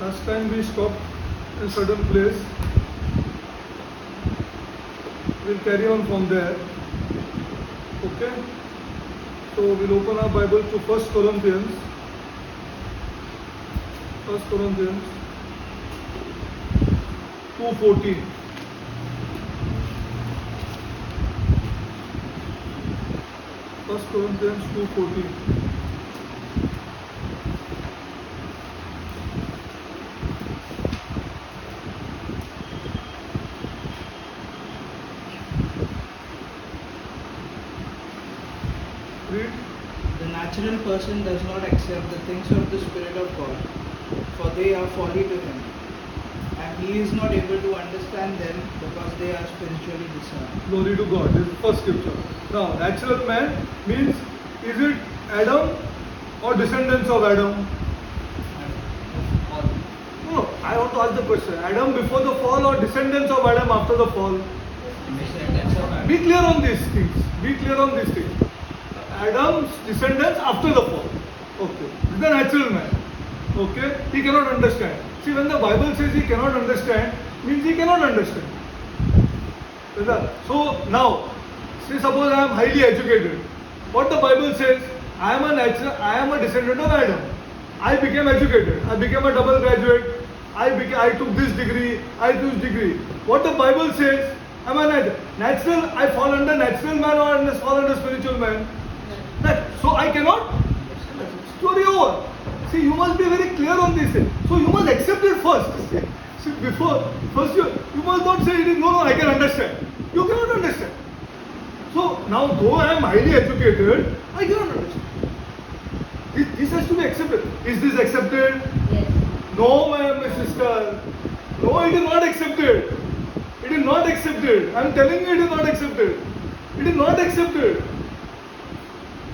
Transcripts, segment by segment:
Last time we stopped in a certain place. We'll carry on from there. Okay? So we'll open our Bible to 1 Corinthians. 1 Corinthians 2:14. 1 Corinthians 2:14. Read. The natural person does not accept the things of the Spirit of God, for they are folly to him, and he is not able to understand them because they are spiritually discerned. Glory to God. This is the first scripture. Now, natural man means, is it Adam or descendants of Adam? No, I want to ask the question. Adam before the fall or descendants of Adam after the fall? Be clear on these things. Be clear on these things. Adam's descendants after the fall. Okay. This is the natural man. Okay. He cannot understand. See, when the Bible says he cannot understand, means he cannot understand. So now, say suppose I am highly educated. What the Bible says, I am a descendant of Adam. I became educated. I became a double graduate. I took this degree. I took this degree. What the Bible says, am I natural? I fall under natural man or fall under spiritual man? So I cannot. Story over. See, you must be very clear on this thing. So you must accept it first. See, first you must not say it is no, I can understand. You cannot understand. So now, though I am highly educated, I cannot understand. This has to be accepted. Is this accepted? Yes. No, my sister. No, it is not accepted. It is not accepted. I am telling you, it is not accepted. It is not accepted.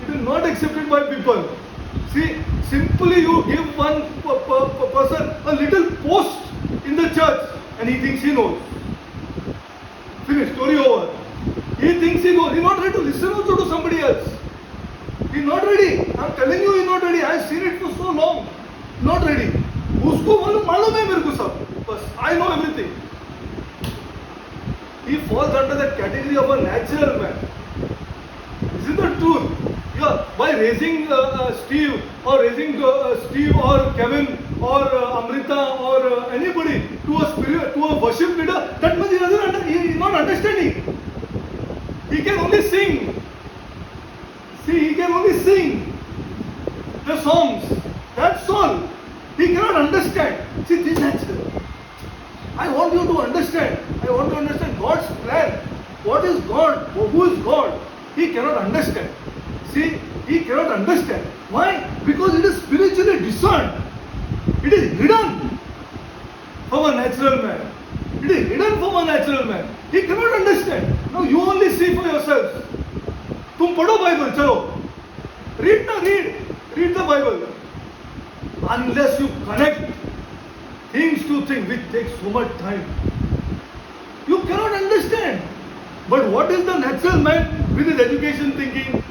It is not accepted by people. See, simply you give one person a little post in the church and he thinks he knows. Finish, story over. He thinks he knows. He is not ready to listen also to somebody else. He is not ready. I am telling you, he is not ready. I have seen it for so long. Not ready. उसको मालूम है मेरे को सब. बस, I know everything. He falls under the category of a natural man. This is the truth. Yeah, by raising Steve or Kevin or Amrita or anybody to a worship leader, that means he is not understanding. He can only sing. See, he can only sing the songs. That's all. He cannot understand. See, this is natural. I want you to understand. I want to understand God's plan. What is God? Who is God? He cannot understand. See, he cannot understand. Why? Because it is spiritually discerned. It is hidden from a natural man. It is hidden from a natural man. He cannot understand. Now you only see for yourselves. तुम पढ़ो Bible, चलो. Read the Bible. Unless you connect things to things, which takes so much time, you cannot understand. But what is the natural man with his education thinking?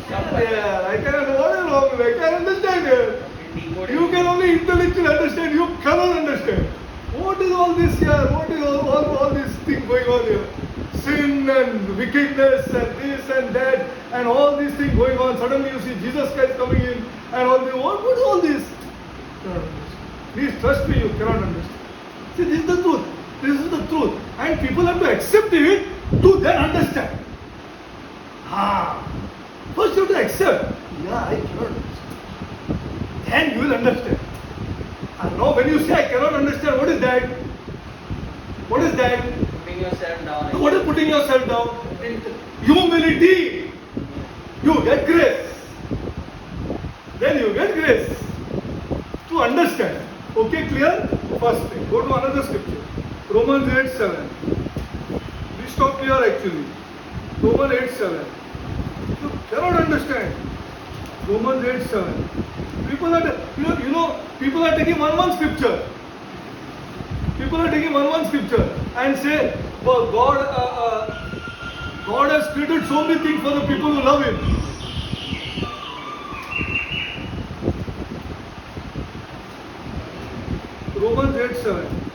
I can understand it. You can only intellectually understand, you cannot understand. What is all this here? What is all this thing going on here? Sin and wickedness and this and that and all these things going on. Suddenly you see Jesus Christ coming in and all this. What is all this? Please trust me, you cannot understand. See, this is the truth. This is the truth. And people have to accept it to then understand. First you have to accept. Yeah, I cannot understand. Then you will understand. And now when you say I cannot understand, what is that? What is that? Putting yourself down. What is putting yourself down? Humility. You get grace. Then you get grace to understand. Okay, clear? First thing. Go to another scripture. Romans 8:7. We stop here actually. Romans 8:7. You cannot understand. Romans 8:7. People are, people are taking one scripture. People are taking one scripture and say, well, God has created so many things for the people who love Him. 7.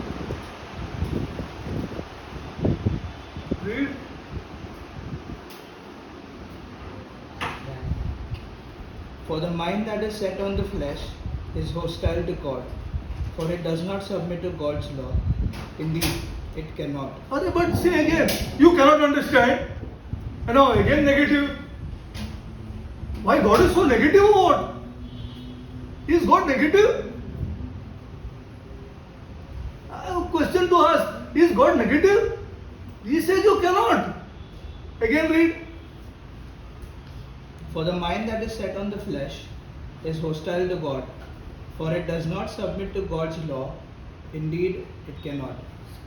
Read. For the mind that is set on the flesh is hostile to God, for it does not submit to God's law. Indeed, it cannot. But see again, you cannot understand. And now again negative. Why God is so negative or what? Is God negative? I have a question to ask. Is God negative? He says you cannot. Again read. For the mind that is set on the flesh is hostile to God, for it does not submit to God's law. Indeed, it cannot.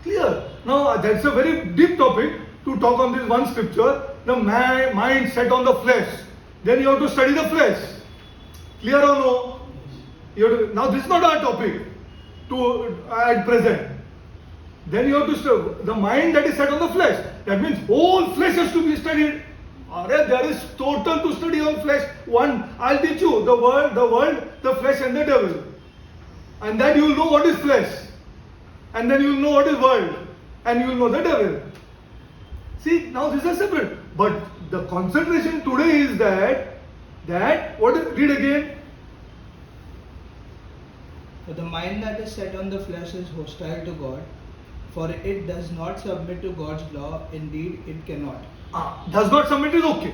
Clear. Now that's a very deep topic to talk on this one scripture. The mind set on the flesh. Then you have to study the flesh. Clear or no? You have to, now this is not our topic to at present. Then you have to study the mind that is set on the flesh. That means whole flesh has to be studied. There is total to study on flesh. One, I'll teach you the world, the flesh and the devil. And then you will know what is flesh. And then you will know what is world. And you will know the devil. See, now these are separate. But the concentration today is read again. For the mind that is set on the flesh is hostile to God, for it does not submit to God's law. Indeed, it cannot. Does not submit is okay.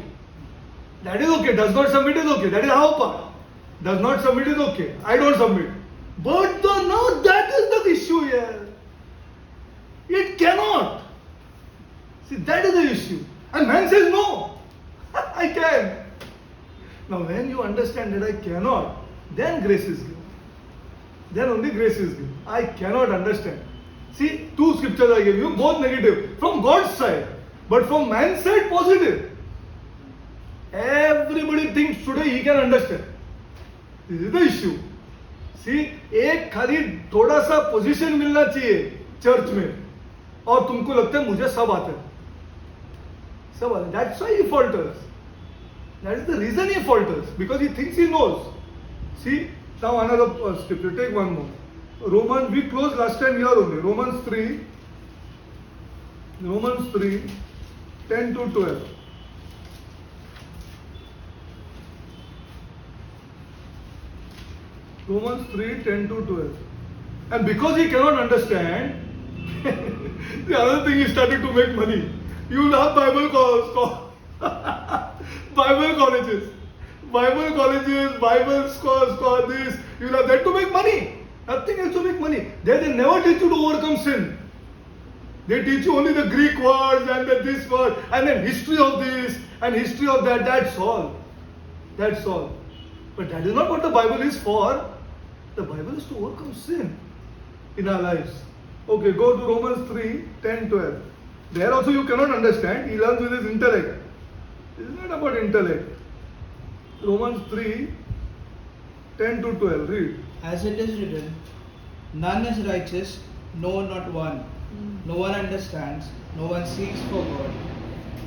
That is okay. Does not submit is okay. That is our part. Does not submit is okay. I don't submit. But now that is the issue here. It cannot. See, that is the issue. And man says no. I can. Now when you understand that I cannot, then grace is given. Then only grace is given. I cannot understand. See, two scriptures I gave you, both negative. From God's side. But from man's side, positive. Everybody thinks today he can understand. This is the issue. See, एक खाली थोड़ा सा position मिलना चाहिए church में और तुमको लगता है मुझे सब आता है. सब आता है. That's why he falters. That is the reason he falters. Because he thinks he knows. See, now another scripture. Take one more. Romans, we closed last time here only. Romans 3, 10 to 12. Romans 3, 10 to 12. And because he cannot understand, the other thing he started to make money. You will have Bible colleges, Bible scholars, this. You will have that to make money. Nothing else to make money. They never teach you to overcome sin. They teach you only the Greek words and this word and then history of this and history of that. That's all. That's all. But that is not what the Bible is for. The Bible is to overcome sin in our lives. Okay, go to Romans 3, 10, 12. There also you cannot understand. He learns with his intellect. This is not about intellect. Romans 3, 10 to 12. Read. As it is written, none is righteous, no, not one. No one understands, no one seeks for God.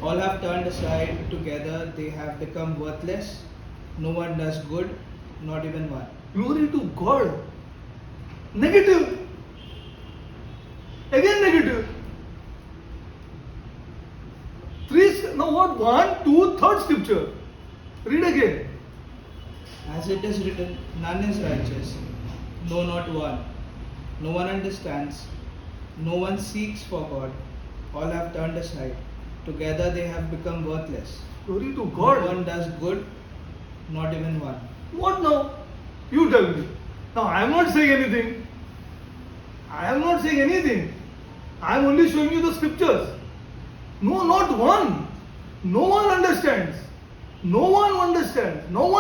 All have turned aside, together they have become worthless. No one does good, not even one. Glory to God. Negative. Again negative. Now what? 1, 2, third scripture. Read again. As it is written, none is righteous, no, not one. No one understands, no one seeks for God. All have turned aside. Together they have become worthless. Glory to God. No one does good, not even one. What now? You tell me. Now I am not saying anything. I am only showing you the scriptures. No, not one. No one understands. No one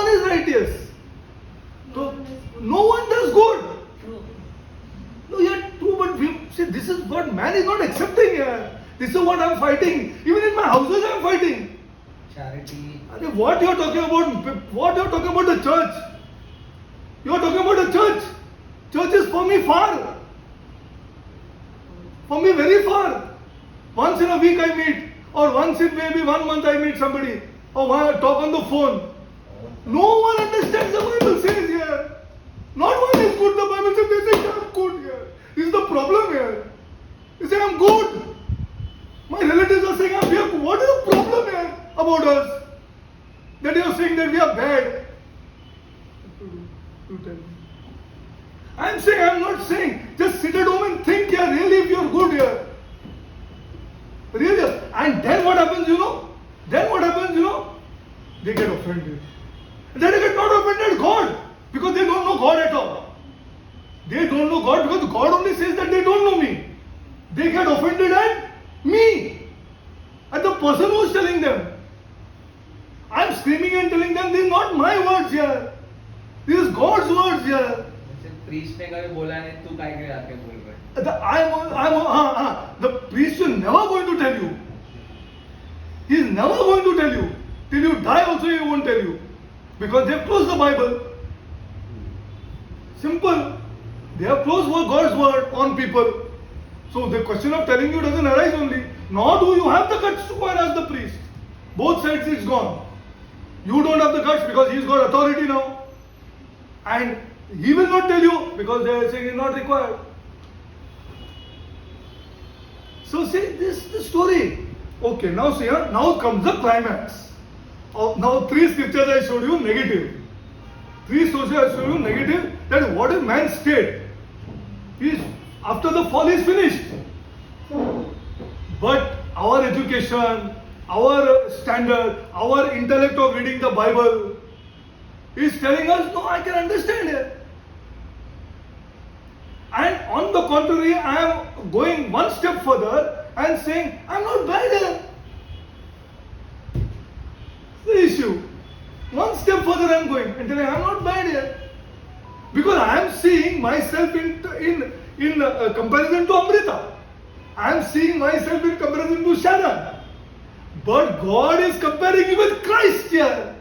is righteous. So, no one does good. No, yet true, but see, this is what man is not accepting here. This is what I am fighting. Even in my houses I am fighting. Charity. What you are talking about? What you are talking about the church? You are talking about the church. Church is for me far. For me very far. Once in a week I meet, or once in maybe 1 month I meet somebody, or talk on the phone. No one understands the Bible says here. Not one is good. The Bible says they say I'm good here. This is the problem here. You say I'm good. My relatives are saying I'm weak. What is the problem here about us? That you are saying that we are bad. You tell me. I'm saying, I'm not saying. Just sit at home and think here, really, if you're good here. Really. And then what happens, you know? Then what happens, you know? They get offended. Then they get not offended God. Because they don't know God at all. They don't know God because God only says that they don't know me. They get offended at me. At the person who is telling them. I'm screaming and telling them, these are not my words here. This is God's words here. Priest ने कभी बोला नहीं तू काय के आके बोल रहा है The priest will never going to tell you. He is never going to tell you. Till you die also he won't tell you. Because they have closed the Bible. Simple. They have closed God's word on people. So the question of telling you doesn't arise only. Nor do you have the guts to go and ask the priest. Both sides it's gone. You don't have the guts because he's got authority now. And he will not tell you because they are saying it's not required. So see this the story. Okay, now see here, now comes the climax. Now three scriptures I showed you negative. Three sources I showed you negative. That is what is man's state. Is after the fall is finished. But our education, our standard, our intellect of reading the Bible is telling us, no, I can understand it. And on the contrary, I am going one step further and saying, I'm not bad here. The issue. One step further I am going and telling, I'm not bad here. Because I am seeing myself in comparison to Amrita. I am seeing myself in comparison to Sharon. But God is comparing you with Christ here.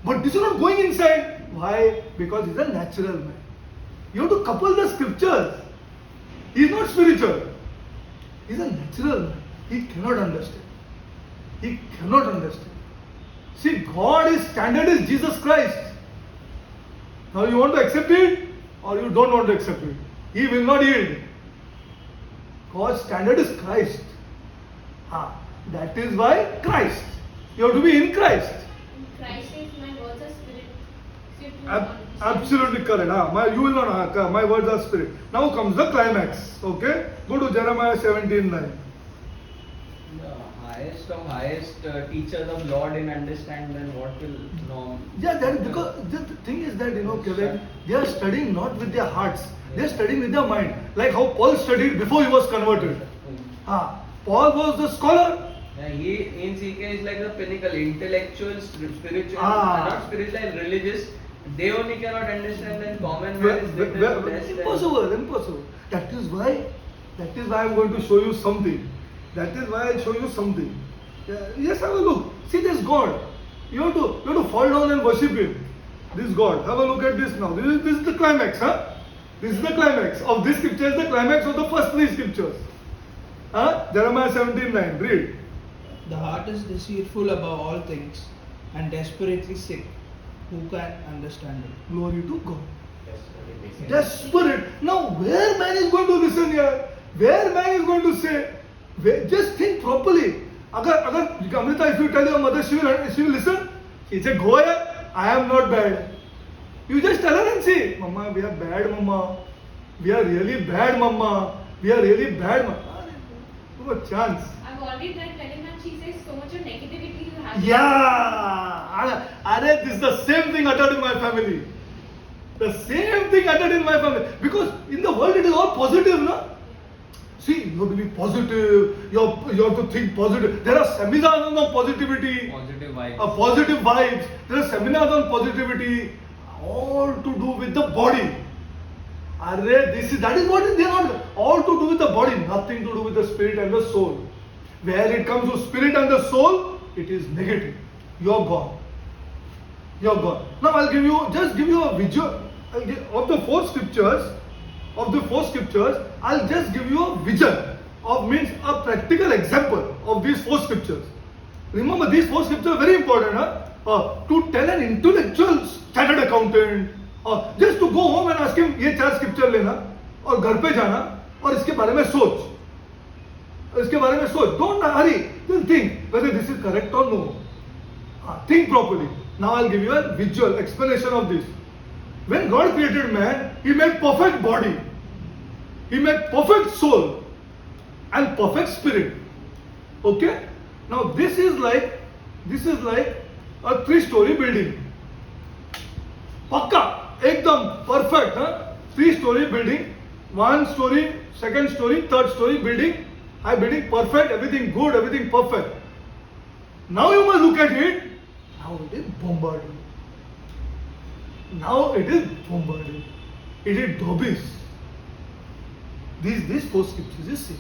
But this is not going inside. Why? Because he's a natural man. You have to couple the scriptures. He is not spiritual. He is a natural man. He cannot understand. He cannot understand. See, God's standard is Jesus Christ. Now you want to accept it or you don't want to accept it. He will not yield. God's standard is Christ. That is why Christ. You have to be in Christ. Christ says my words are spirit. So you do Ab- not understand. absolutely correct. You will not. My words are spirit. Now comes the climax. Okay. Go to Jeremiah 17:9. The highest of highest teachers of Law didn't understand, then what will know? Yeah, that is because the thing is that Kevin, they are studying not with their hearts. They are studying with their mind. Like how Paul studied before he was converted. Paul was the scholar. Yeah, he in CK is like the pinnacle, intellectual, spiritual, not spiritual, like religious. They only cannot understand, then common man is little less than- Impossible. That is why I am going to show you something. That is why I show you something. Yes, have a look. See this God. You have to fall down and worship Him. This God. Have a look at this now. This is the climax, This is the climax of this scripture. Is the climax of the first three scriptures. Jeremiah 17:9. Read. The heart is deceitful above all things and desperately sick. Who can understand it? Glory to God. Desperate. Now, where man is going to listen here? Where man is going to say? Just think properly. Amrita, if you tell your mother, she will listen. She say, go here. I am not bad. You just tell her and say, Mama, we are bad, Mama. We are really bad, Mama. We are really bad, Mama. No chance. I've already tried telling her, she says so much of negativity you have. Yeah. This is the same thing uttered in my family. The same thing uttered in my family. Because in the world it is all positive, no? See, you have to be positive. You have to think positive. There are seminars on positivity. Positive vibes. Positive vibes. There are seminars on positivity. All to do with the body. That is what they are not. All to do with the body. Nothing to do with the spirit and the soul. Where it comes to spirit and the soul, it is negative. You are gone. You are gone. Now I'll give you a visual of the four scriptures. I'll just give you a vision means a practical example of these four scriptures. Remember, these four scriptures are very important, to tell an intellectual chartered accountant, just to go home and ask him, ये चार scripture लेना, और घर पे जाना और इसके बारे में सोच, इसके बारे में सोच. Don't hurry. Just think whether this is correct or no. Think properly. Now I'll give you a visual explanation of this. When God created man, He made perfect body, He made perfect soul, and perfect spirit. Okay? Now this is like a 3-story building. Pakka, ekdam perfect, huh? 3-story building, 1 story, 2nd story, 3rd story building, high building, perfect, everything good, everything perfect. Now you must look at it. Now it is bombarded. Now it is bombarded. It is dobbies. These 4 scriptures, you see.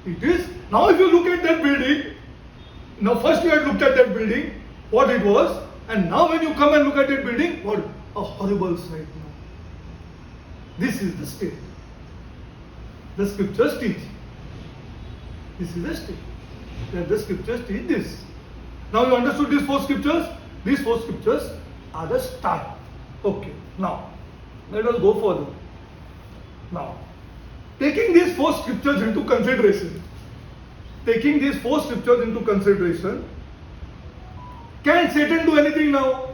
It is, now if you look at that building, now first you had looked at that building, what it was, and now when you come and look at that building, what a horrible sight now. This is the state. The scriptures teach. This is the state. That the scriptures teach this. Now you understood these 4 scriptures? These 4 scriptures are the start. Okay, now let us go further. Now, taking these 4 scriptures into consideration, can Satan do anything now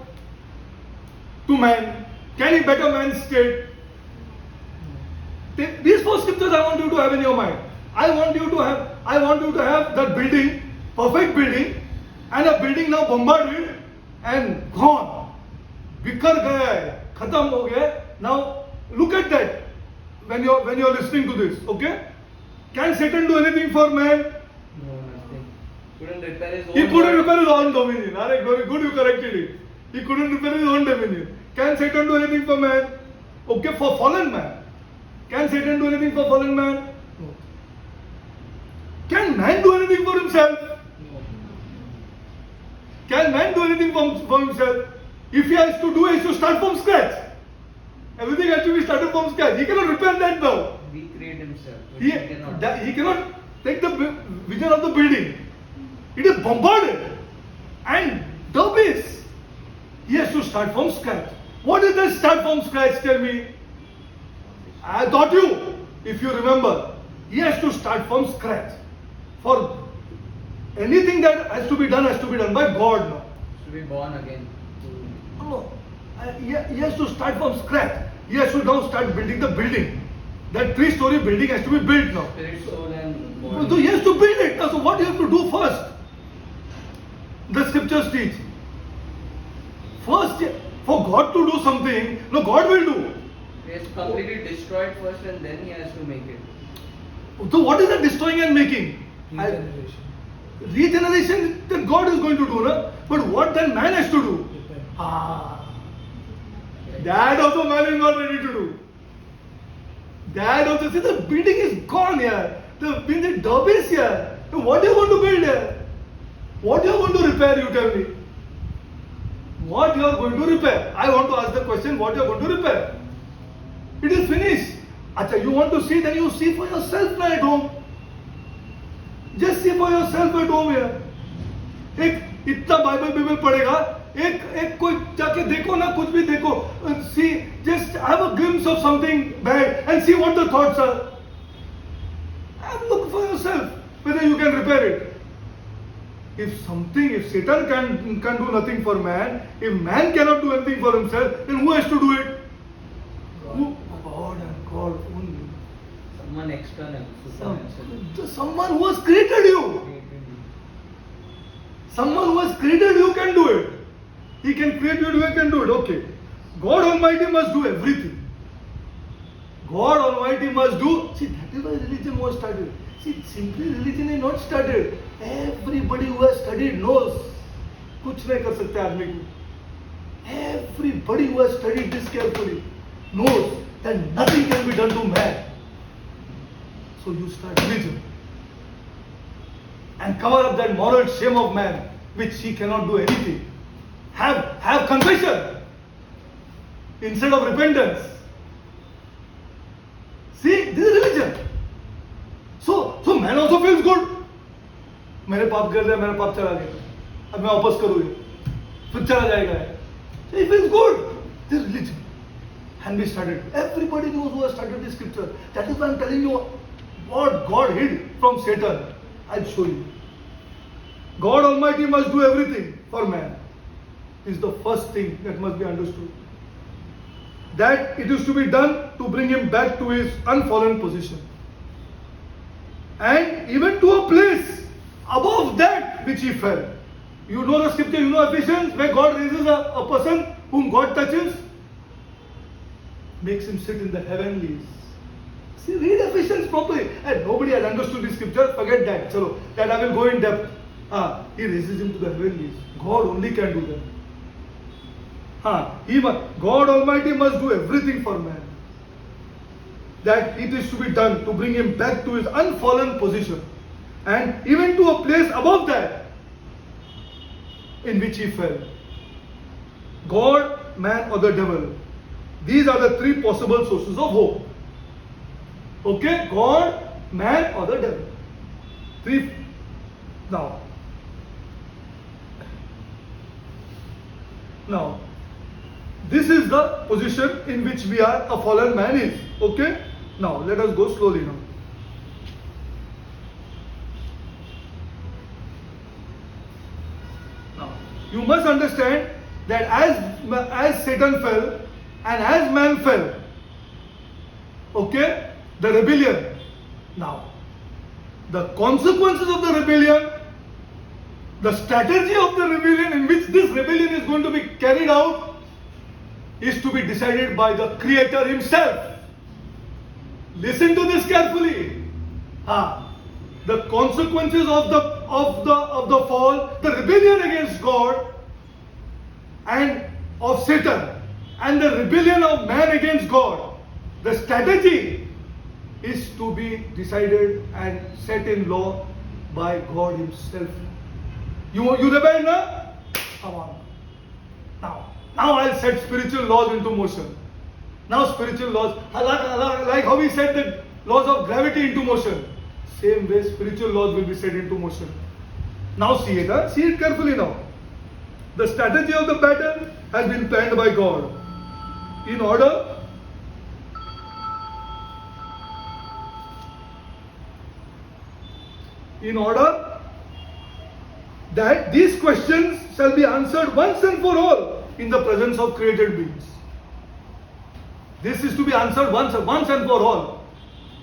to man? Can he better man's state? These 4 scriptures I want you to have in your mind. I want you to have that building, perfect building, and a building now bombarded and gone. बिखर गया है, खत्म हो गया. Now look at that when you're listening to this. Okay? Can Satan do anything for man? No, nothing. Couldn't repair his own. He couldn't repair his own dominion. Alright, very good, you corrected it. He couldn't repair his own dominion. Can Satan do anything for man? Okay, for fallen man. Can Satan do anything for fallen man? No. Can man do anything for himself? No. Can man do anything for himself? If he has to do it, he has to start from scratch. Everything has to be started from scratch. He cannot repair that now. Recreate himself. Which He he cannot. cannot take the vision of the building. It is bombarded and derbies. He has to start from scratch. What is that start from scratch? Tell me. I taught you, if you remember, he has to start from scratch. For anything that has to be done by God now. To be born again. No. He has to start from scratch. He has to now start building the building. That 3-story building has to be built now. Spirit, soul, and body. So he has to build it. So what do you have to do first? The scriptures teach. First, for God to do something, no, God will do. He has to completely destroy it first and then he has to make it. So what is the destroying and making? Regeneration. Regeneration that God is going to do, no? But what then man has to do? Repent. That also man is not ready to do. That also, see, the building is gone here. The building derbies here. So what are you going to build here? What you are going to repair, you tell me. What you are going to repair? I want to ask the question, what you are going to repair? It is finished. Acha, you want to see, then you see for yourself now at home. Just see for yourself at home here. एक इतना Bible पढ़ेगा, एक कोई जाके देखो ना, कुछ भी देखो, see, just have a glimpse of something bad and see what the thoughts are. Have a look for yourself whether you can repair it. If Satan can do nothing for man, if man cannot do anything for himself, then who has to do it? Who? God and God only. Someone external. Someone who has created you. Someone who has created you can do it. He can create you, you can do it. Okay. God Almighty must do everything. God Almighty must do. See, that is why religion was started. See, simply religion is not started. Everybody who has studied knows. कुछ नहीं कर सकते आदमी को. Everybody who has studied this carefully knows that nothing can be done to man. So you start religion and cover up that moral shame of man, which he cannot do anything. Have confession instead of repentance. See, this is religion. So man also feels good. मैंने पाप कर दिया, मेरा पाप चला गया, अब मैं वापस करूँ, फिर चला जाएगा. So he feels good. This is religion. And we started. Everybody knows who has studied the scripture. That is why I'm telling you what God hid from Satan. I'll show you. God Almighty must do everything for man. Is the first thing that must be understood. That it is to be done to bring him back to his unfallen position. And even to a place above that which he fell. You know the scripture, you know Ephesians, where God raises a person whom God touches, makes him sit in the heavenlies. See, read Ephesians properly. And nobody has understood the scripture, forget that. So, that I will go in depth. He raises him to the heavenlies. God only can do that. God Almighty must do everything for man. That it is to be done to bring him back to his unfallen position. And even to a place above that in which he fell. God, man or the devil. These are the three possible sources of hope. Okay? God, man or the devil. Three. Now, this is the position in which we are, a fallen man is. Okay? Now, let us go slowly now. Now, you must understand that as Satan fell and as man fell, okay, the rebellion. Now, the consequences of the rebellion, the strategy of the rebellion in which this rebellion is going to be carried out is to be decided by the Creator himself. Listen to this carefully. The consequences of the fall, the rebellion against God and of Satan, and the rebellion of man against God, the strategy is to be decided and set in law by God himself. You rebel now? Come on. Now I'll set spiritual laws into motion. Now spiritual laws, like how we set the laws of gravity into motion, same way spiritual laws will be set into motion. Now see it, see it carefully now. The strategy of the battle has been planned by God in order that these questions shall be answered once and for all in the presence of created beings. This is to be answered once and for all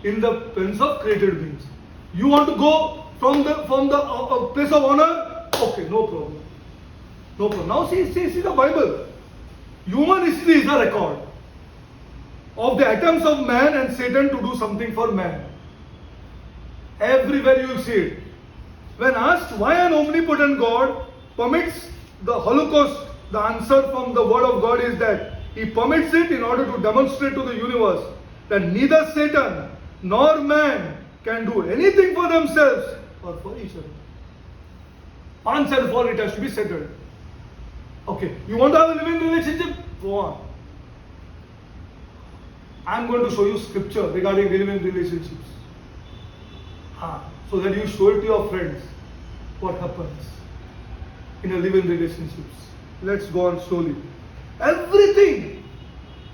in the presence of created beings. You want to go from the place of honor? Okay, no problem. No problem. Now see the Bible. Human history is a record of the attempts of man and Satan to do something for man. Everywhere you will see it. When asked why an omnipotent God permits the Holocaust, the answer from the word of God is that he permits it in order to demonstrate to the universe that neither Satan nor man can do anything for themselves or for each other. Once and for all it has to be settled. Okay, you want to have a living relationship? Go on. I am going to show you scripture regarding living relationships. So that you show it to your friends what happens in a living relationships. Let's go on slowly. Everything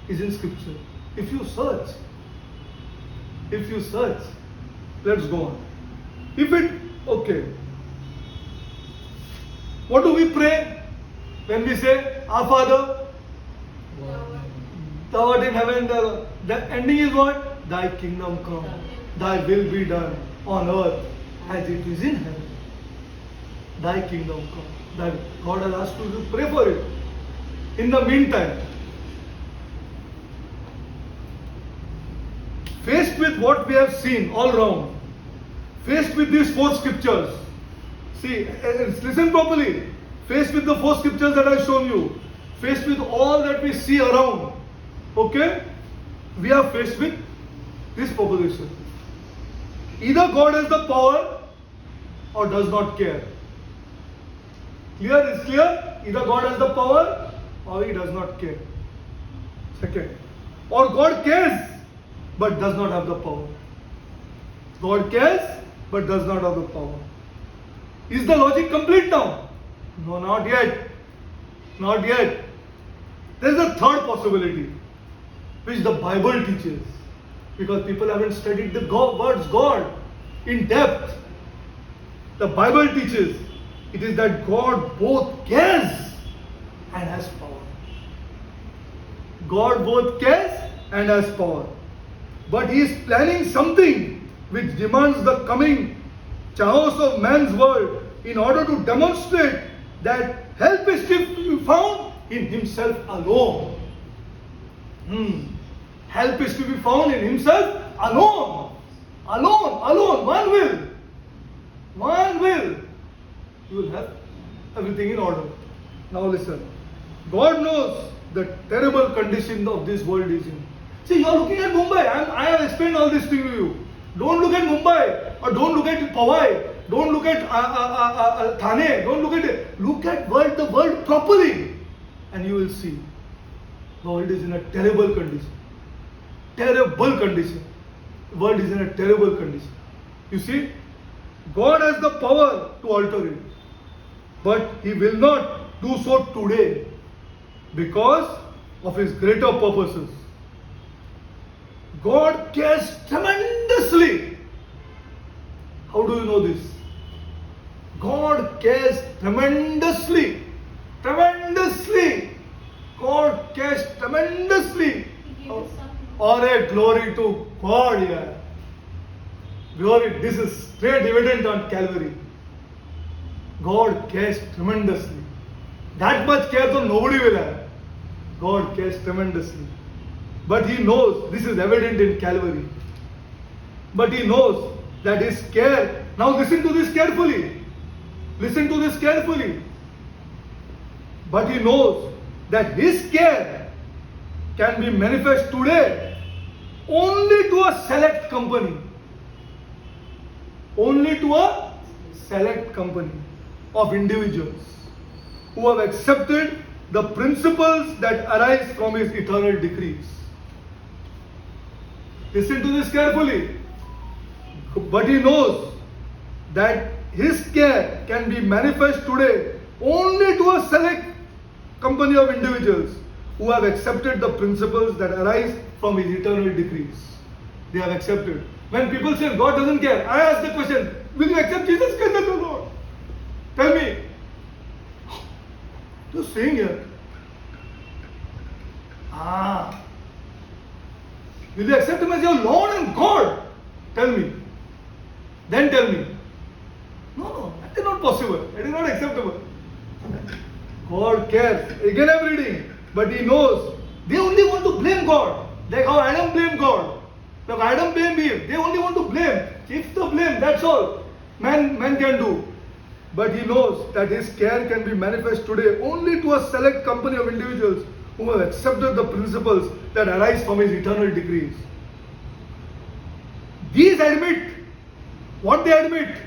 is in scripture. If you search, let's go on. Okay. What do we pray when we say, Our Father, thou art in heaven? The ending is what? Thy kingdom come, thy will be done on earth as it is in heaven. Thy kingdom come. That God has asked you to pray for it. In the meantime, faced with what we have seen all round, faced with these four scriptures, see, listen properly, faced with the four scriptures that I have shown you, faced with all that we see around, okay, we are faced with this proposition. Either God has the power or does not care. Clear? Is clear? Either God has the power or he does not care. Second. Or God cares but does not have the power. God cares but does not have the power. Is the logic complete now? No, not yet. Not yet. There is a third possibility. which the Bible teaches. Because people haven't studied the words God in depth. The Bible teaches it is that God both cares and has power. God both cares and has power. But He is planning something which demands the coming chaos of man's world in order to demonstrate that help is to be found in Himself alone. Help is to be found in Himself alone. Alone. One will. You will have everything in order. Now listen. God knows the terrible condition of this world is in. See, you are looking at Mumbai. I have explained all this to you. Don't look at Mumbai or don't look at Powai. Don't look at Thane. Don't look at it. Look at the world properly, and you will see the world is in a terrible condition. Terrible condition. The world is in a terrible condition. You see, God has the power to alter it, but He will not do so today because of His greater purposes. God cares tremendously. How do you know this? God cares tremendously. Tremendously. God cares tremendously. He gave His son. All glory to God, yeah. Glory, this is straight evident on Calvary. God cares tremendously. That much care so nobody will have. God cares tremendously. But He knows, this is evident in Calvary. But He knows that His care, now listen to this carefully. Listen to this carefully. But He knows that His care can be manifest today only to a select company. Only to a select company of individuals who have accepted the principles that arise from His eternal decrees. Listen to this carefully. But He knows that His care can be manifest today only to a select company of individuals who have accepted the principles that arise from His eternal decrees. They have accepted. When people say God doesn't care, I ask the question, will you accept Jesus Christ as your Lord? Tell me. Just saying here. Will you accept Him as your Lord and God? Tell me. Then tell me. No, that is not possible. That is not acceptable. God cares. Again I am reading. But He knows. They only want to blame God. Like how Adam blamed God. Like Adam blamed Eve. They only want to blame. Shift the blame. That's all. Man can do. But He knows that His care can be manifest today only to a select company of individuals who have accepted the principles that arise from His eternal decrees. These admit, what they admit?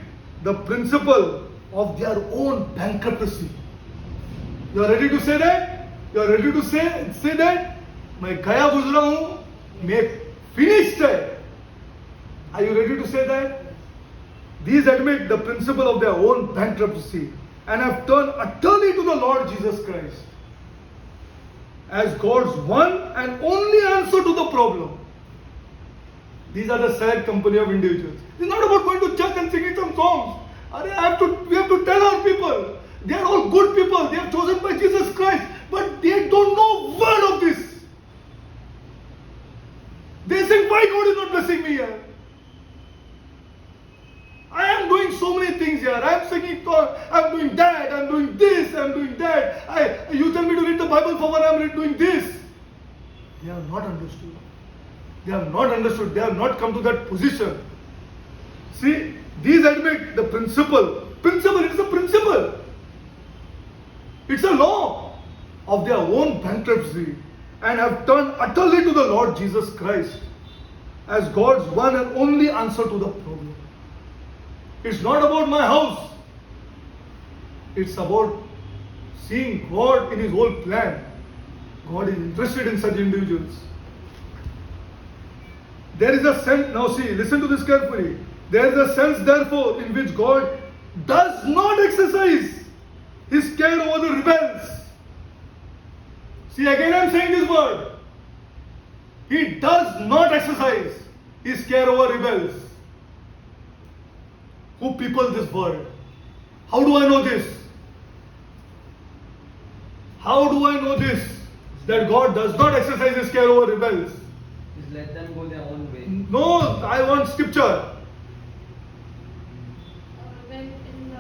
The principle of their own bankruptcy. You are ready to say that? You are ready to say that? मैं गया गुजरा हूँ, मैं finished है. Are you ready to say that? These admit the principle of their own bankruptcy and have turned utterly to the Lord Jesus Christ as God's one and only answer to the problem. These are the sad company of individuals. It's not about going to church and singing some songs. We have to tell our people. They are all good people. They are chosen by Jesus Christ. But they don't know word of this. They say, why God is not blessing me here? I am doing so many things here. I am singing, I am doing that, I am doing this, I am doing that. You tell me to read the Bible for what I am doing this. They have not understood. They have not understood. They have not come to that position. See, these admit the principle. Principle, it is a principle. It's a law of their own bankruptcy and have turned utterly to the Lord Jesus Christ as God's one and only answer to the problem. It's not about my house. It's about seeing God in His whole plan. God is interested in such individuals. There is a sense, now see, listen to this carefully. There is a sense, therefore, in which God does not exercise His care over the rebels. See, again I am saying this word. He does not exercise his care over rebels. Who people this world? How do I know this? How do I know this? That God does not exercise his care over rebels. Just let them go their own way. No, I want scripture. When in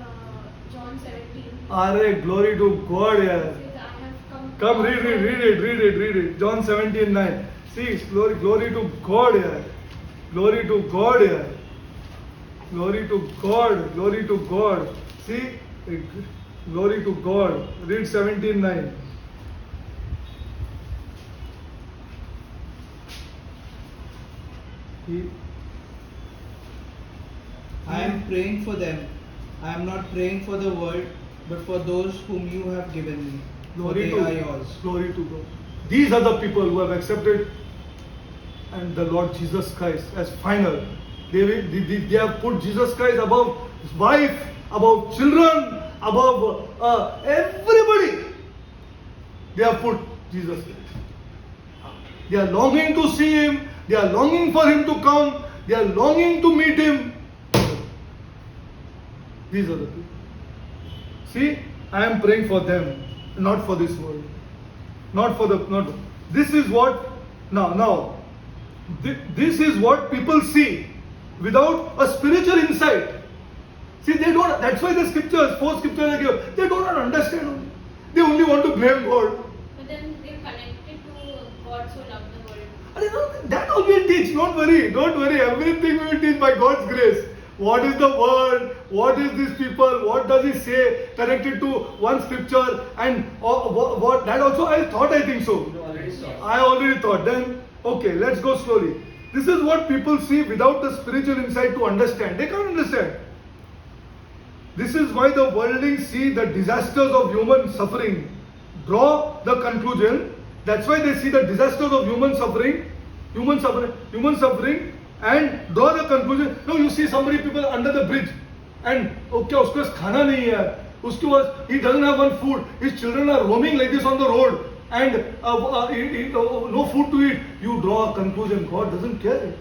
John 17, Arre, glory to God, yeah. it says, I have Come, read it. John 17:9. See, glory to God, yeah. Glory to God, yeah. Glory to God. See, glory to God. Read 17:9. I am praying for them. I am not praying for the world, but for those whom you have given me. For they are yours. Glory to God. These are the people who have accepted and the Lord Jesus Christ as final. They have put Jesus Christ above his wife, above children, above everybody. They have put Jesus Christ. They are longing to see him. They are longing for him to come. They are longing to meet him. These are the people. See, I am praying for them, not for this world. This is what this is what people see without a spiritual insight. See, they don't. That's why the scriptures, 4 scriptures I give, they do not understand. They only want to blame God. But then they're connected to God so loved the world. That all we'll teach. Don't worry. Everything we will teach by God's grace. What is the word? What is these people? What does it say? Connected to one scripture and what? That also I think so. You already saw. I already thought. Then okay, let's go slowly. This is what people see without the spiritual insight to understand. They can't understand. This is why the worldlings see the disasters of human suffering, draw the conclusion. That's why they see the disasters of human suffering, and draw the conclusion. No, you see somebody people under the bridge, and okay, उसके पास खाना नहीं है, उसके पास he doesn't have one food. His children are roaming like this on the road, and no food to eat. You draw a conclusion. God doesn't care.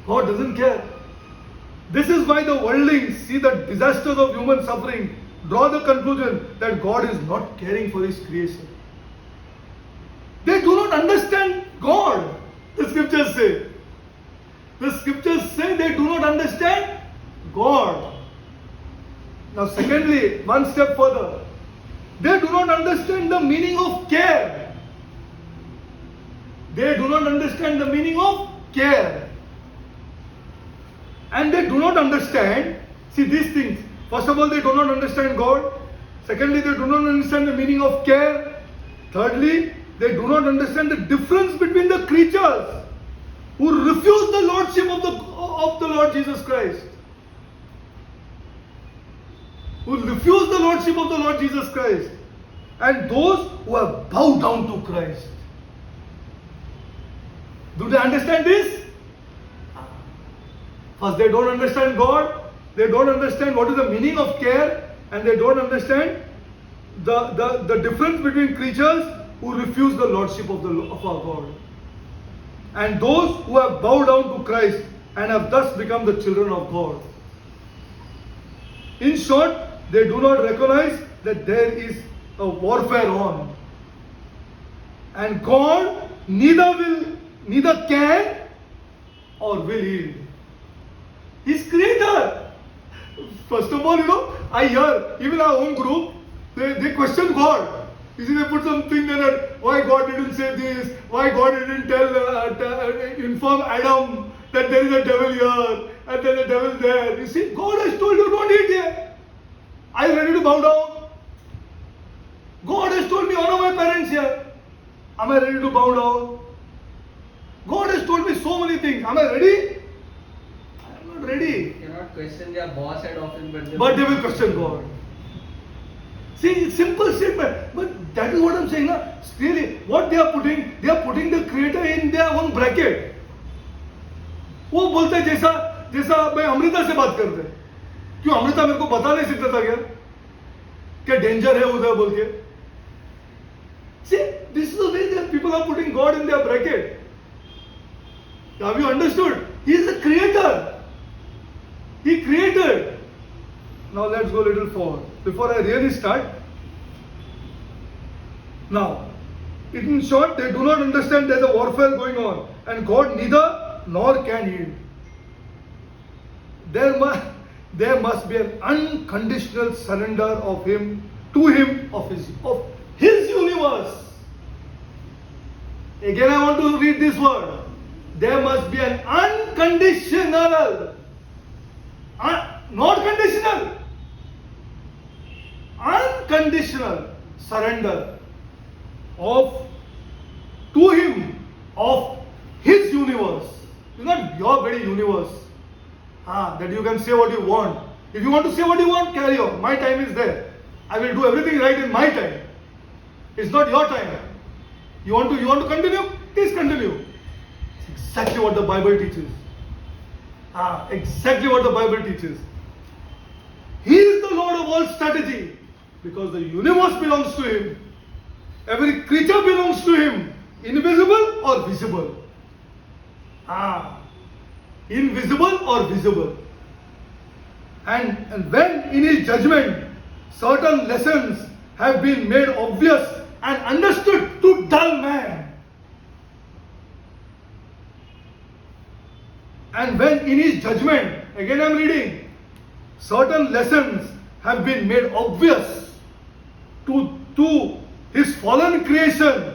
God doesn't care. This is why the worldlings see the disasters of human suffering, draw the conclusion that God is not caring for his creation. They do not understand God. The scriptures say. The scriptures say they do not understand God. Now, secondly, one step further, they do not understand the meaning of care. They do not understand the meaning of care. And they do not understand, see these things. First of all, they do not understand God. Secondly, they do not understand the meaning of care. Thirdly, they do not understand the difference between the creatures who refuse the lordship of the Lord Jesus Christ. Who refuse the lordship of the Lord Jesus Christ. And those who have bowed down to Christ. Do they understand this? First, they don't understand God, they don't understand what is the meaning of care, and they don't understand the difference between creatures who refuse the lordship of our God. And those who have bowed down to Christ and have thus become the children of God. In short, they do not recognize that there is a warfare on. And God neither can or will yield. He's creator. First of all, I hear even our own group, they question God. You see, they put something there, why God didn't say this, why God didn't inform Adam that there is a devil here and there is a devil there. You see, God has told you don't eat here. Are you ready to bow down? God has told me honor my parents here. Am I ready to bow down? God has told me so many things. Am I ready? Ready. You cannot question their boss at office, but they will question God. See, it's simple statement, but that is what I'm saying. Really, what they are putting the Creator in their own bracket. वो बोलते हैं जैसा मैं अमृता से बात करते हैं, क्यों अमृता मेरे को बता नहीं सकता था क्या डेंजर है उधर बोल के. See, this is the way they people are putting God in their bracket. Have you understood? He is the creator. He created. Now let's go a little forward. Before I really start. Now, in short, they do not understand there is a warfare going on. And God neither nor can yield. There must be an unconditional surrender of him to him of his universe. Again, I want to read this word. There must be an unconditional, not conditional, unconditional surrender to him of his universe. It's not your very universe. That you can say what you want. If you want to say what you want, carry on. My time is there. I will do everything right in my time. It's not your time. You want to continue? Please continue. It's exactly what the Bible teaches. Exactly what the Bible teaches. He is the Lord of all strategy because the universe belongs to him. Every creature belongs to him, invisible or visible. Invisible or visible. And when in his judgment certain lessons have been made obvious and understood to dull man. And when in his judgment, again I am reading, certain lessons have been made obvious to his fallen creation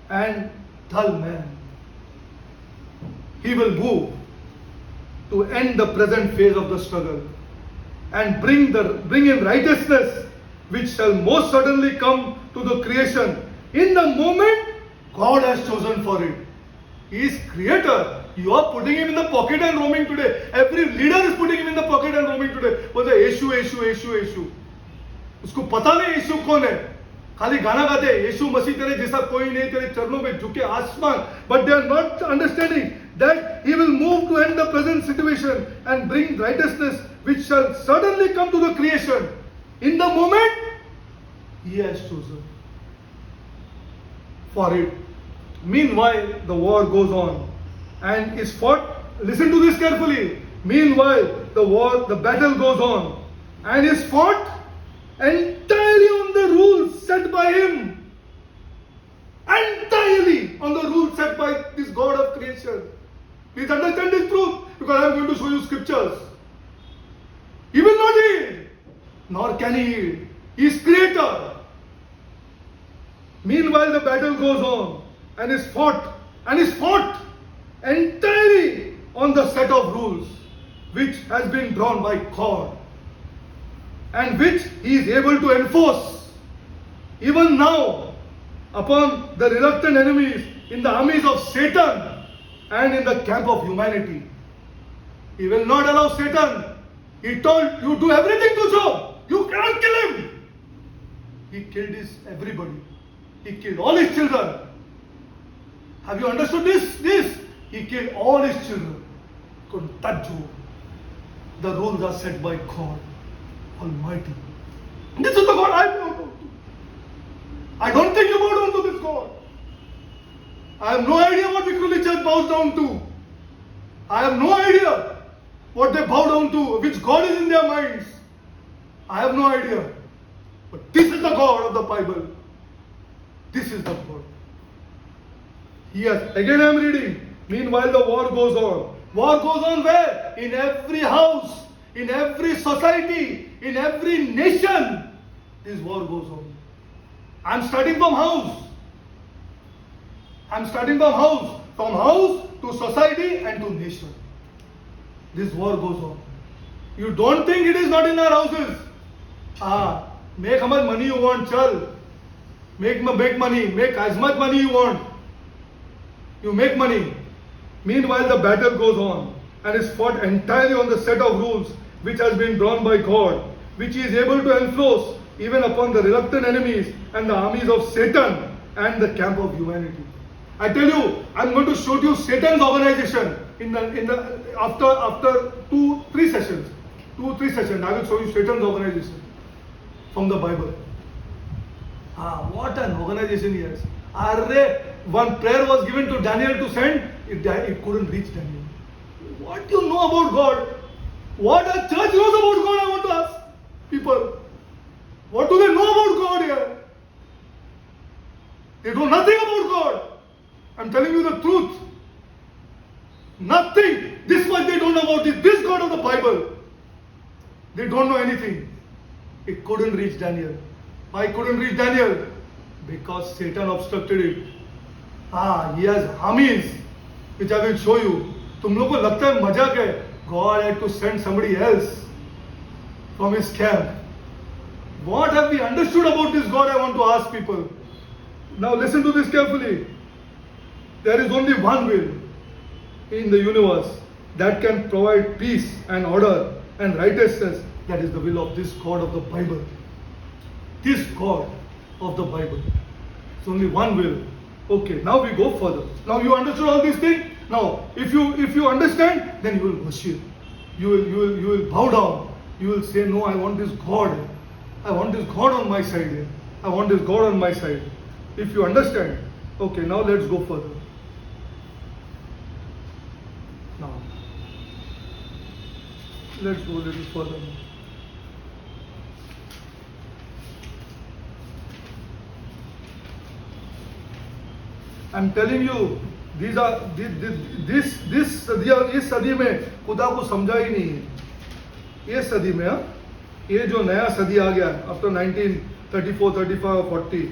and dull man. He will move to end the present phase of the struggle and bring in righteousness which shall most certainly come to the creation in the moment God has chosen for it. He is creator. You are putting him in the pocket and roaming today. Every leader is putting him in the pocket and roaming today. बोलते यीशु यीशु यीशु यीशु. उसको पता नहीं यीशु कौन है. खाली गाना गाते यीशु मसीह तेरे जैसा कोई नहीं तेरे चरणों में झुके आसमान. But they are not understanding that he will move to end the present situation and bring righteousness which shall certainly come to the creation in the moment he has chosen for it. Meanwhile, the war goes on and is fought. Listen to this carefully. Meanwhile, the battle goes on and is fought entirely on the rules set by him. Entirely on the rules set by this God of creation. Please understand this truth because I am going to show you scriptures. He will not yield, nor can he yield. He is creator. Meanwhile, the battle goes on and is fought entirely on the set of rules which has been drawn by God and which he is able to enforce even now upon the reluctant enemies in the armies of Satan and in the camp of humanity. He will not allow Satan. He told you do everything to Job. You cannot kill him. He killed everybody. He killed all his children. Have you understood this? He killed all his children. Couldn't touch Job. The rules are set by God Almighty. This is the God I bow down to. I don't think you bow down to this God. I have no idea what Victory Church bows down to. I have no idea what they bow down to, which God is in their minds. I have no idea. But this is the God of the Bible. This is the God. Yes, again I am reading. Meanwhile, the war goes on. War goes on where? In every house, in every society, in every nation. This war goes on. I am starting from house. I am starting from house. From house to society and to nation. This war goes on. You don't think it is not in our houses. Make how much money you want, chal. Make money. Make as much money you want. You make money. Meanwhile, the battle goes on and is fought entirely on the set of rules which has been drawn by God, which he is able to enforce even upon the reluctant enemies and the armies of Satan and the camp of humanity. I tell you, I am going to show you Satan's organization after 2-3 sessions. 2-3 sessions. I will show you Satan's organization from the Bible. What an organization he has. one prayer was given to Daniel to send, it couldn't reach Daniel. What do you know about God? What a church knows about God, I want to ask people. What do they know about God here? They know nothing about God. I'm telling you the truth. Nothing. This much they don't know about this God of the Bible. They don't know anything. It couldn't reach Daniel. Why couldn't reach Daniel? Because Satan obstructed it. He has armies, which I will show you. तुम लोगों को लगता है मजाक है? God had to send somebody else from his camp. What have we understood about this God? I want to ask people. Now listen to this carefully. There is only one will in the universe that can provide peace and order and righteousness. That is the will of this God of the Bible. This God of the Bible. It's only one will. Okay, now we go further. Now you understood all these things? Now, if you understand, then you will worship. You will bow down. You will say, no, I want this God. I want this God on my side. I want this God on my side. If you understand, okay, now let's go further. Now, let's go a little further. I'm telling you, these are this इस सदी में खुदा को समझा ही नहीं है. ये सदी में ये जो नया सदी आ गया after 1934, 35 or 40,